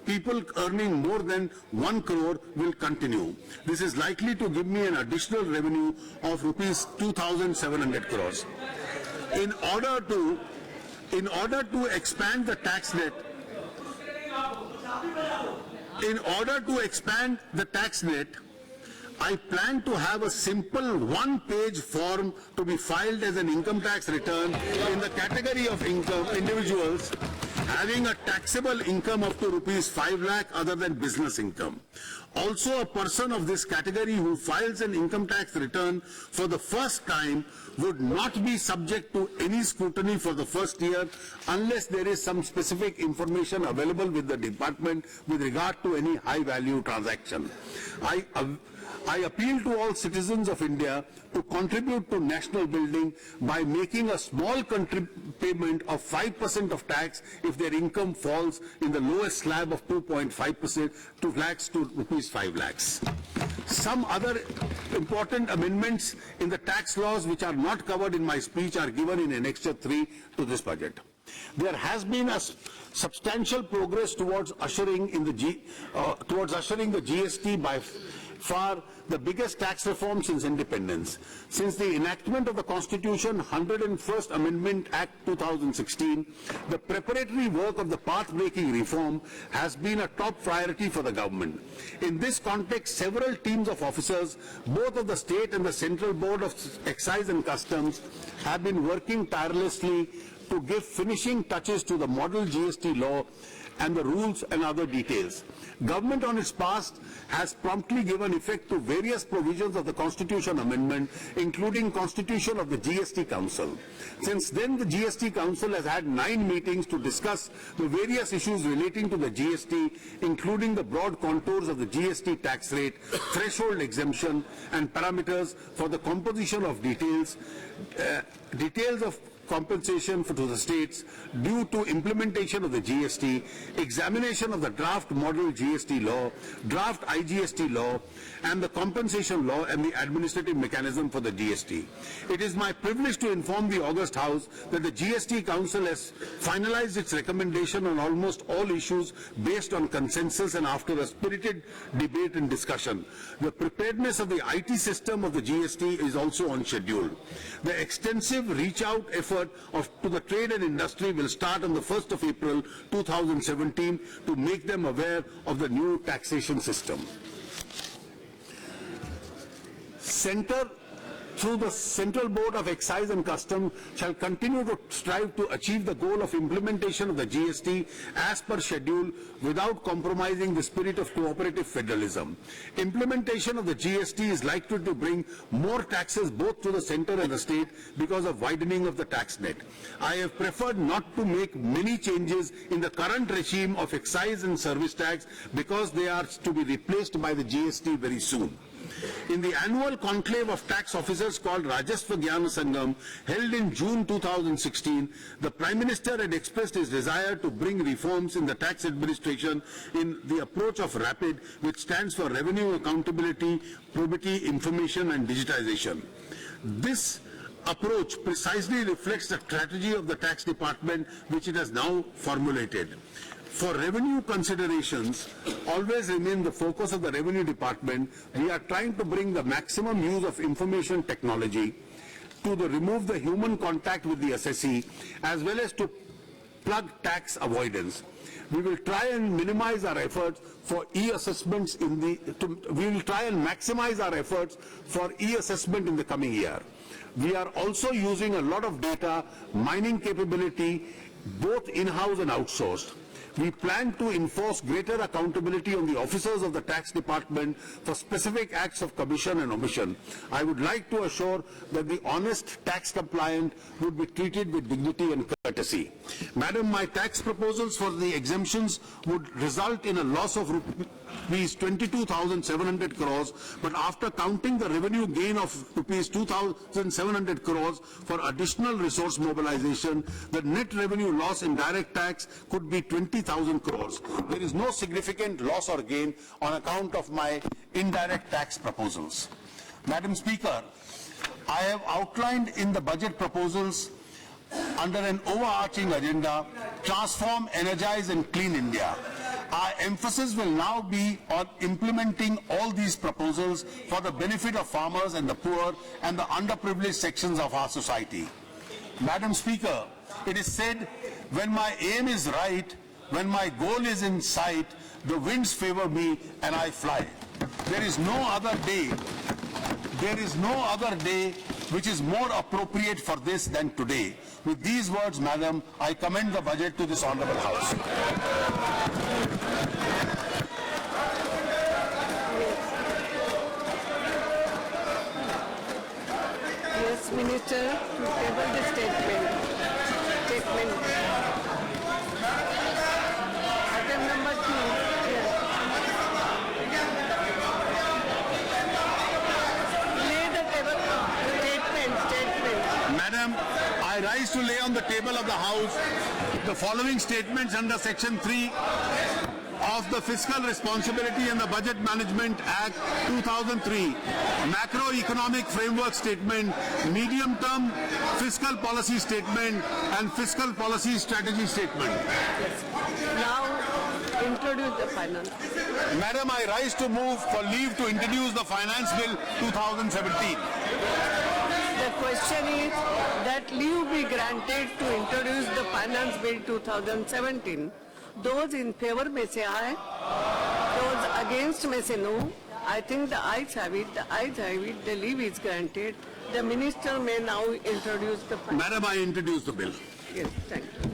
people earning more than 1 crore will continue. This is likely to give me an additional revenue of rupees 2,700 crores. In order to expand the tax net, I plan to have a simple one-page form to be filed as an income tax return in the category of income individuals having a taxable income up to rupees 5 lakh other than business income. Also, a person of this category who files an income tax return for the first time would not be subject to any scrutiny for the first year unless there is some specific information available with the department with regard to any high-value transaction. I appeal to all citizens of India to contribute to national building by making a small payment of 5% of tax if their income falls in the lowest slab of 2.5% to lakhs to rupees 5 lakhs. Some other important amendments in the tax laws which are not covered in my speech are given in Annexure 3 to this budget. There has been a substantial progress towards ushering the GST by far the biggest tax reform since independence. Since the enactment of the Constitution 101st Amendment Act 2016, the preparatory work of the path-breaking reform has been a top priority for the government. In this context, several teams of officers, both of the state and the Central Board of Excise and Customs, have been working tirelessly to give finishing touches to the model GST law and the rules and other details. Government on its part has promptly given effect to various provisions of the Constitution Amendment, including constitution of the GST Council. Since then, the GST Council has had 9 meetings to discuss the various issues relating to the GST, including the broad contours of the GST tax rate, threshold exemption, and parameters for the composition of details of compensation to the states due to implementation of the GST, examination of the draft model GST law, draft IGST law, and the compensation law and the administrative mechanism for the GST. It is my privilege to inform the August House that the GST Council has finalized its recommendation on almost all issues based on consensus and after a spirited debate and discussion. The preparedness of the IT system of the GST is also on schedule. The extensive reach-out effort to the trade and industry will start on the 1st of April 2017 to make them aware of the new taxation system. Through the Central Board of Excise and Customs shall continue to strive to achieve the goal of implementation of the GST as per schedule without compromising the spirit of cooperative federalism. Implementation of the GST is likely to bring more taxes both to the center and the state because of widening of the tax net. I have preferred not to make many changes in the current regime of excise and service tax because they are to be replaced by the GST very soon. In the annual conclave of tax officers called Rajastha Gyana Sangam, held in June 2016, the Prime Minister had expressed his desire to bring reforms in the tax administration in the approach of RAPID, which stands for Revenue Accountability, Probity, Information and Digitization. This approach precisely reflects the strategy of the tax department, which it has now formulated. For revenue considerations, always remain the focus of the revenue department. We are trying to bring the maximum use of information technology to remove the human contact with the assessee, as well as to plug tax avoidance. We will try and minimize our efforts for e-assessments we will try and maximize our efforts for e-assessment in the coming year. We are also using a lot of data mining capability, both in-house and outsourced. We plan to enforce greater accountability on the officers of the tax department for specific acts of commission and omission. I would like to assure that the honest tax compliant would be treated with dignity and courtesy. Madam, my tax proposals for the exemptions would result in a loss of rupees 22,700 crores, but after counting the revenue gain of rupees 2,700 crores for additional resource mobilization, the net revenue loss in direct tax could be 20,000 crores. There is no significant loss or gain on account of my indirect tax proposals. Madam Speaker, I have outlined in the budget proposals under an overarching agenda, transform, energize and clean India. Our emphasis will now be on implementing all these proposals for the benefit of farmers and the poor and the underprivileged sections of our society. Madam Speaker, it is said, when my aim is right, when my goal is in sight, the winds favor me and I fly. There is no other day which is more appropriate for this than today. With these words, Madam, I commend the budget to this Honorable House. Yes, Minister, to table the statement. Item number 2. Yes. I rise to lay on the table of the House the following statements under Section 3 of the Fiscal Responsibility and the Budget Management Act 2003, Macroeconomic Framework Statement, Medium-Term Fiscal Policy Statement, and Fiscal Policy Strategy Statement. Now, introduce the finance. Madam, I rise to move for leave to introduce the Finance Bill 2017. The question is that leave be granted to introduce the Finance Bill 2017. Those in favor may say aye. Those against may say no. I think the ayes have it. The ayes have it. The leave is granted. The minister may now introduce the finance. Madam, I introduce the bill. Yes, thank you.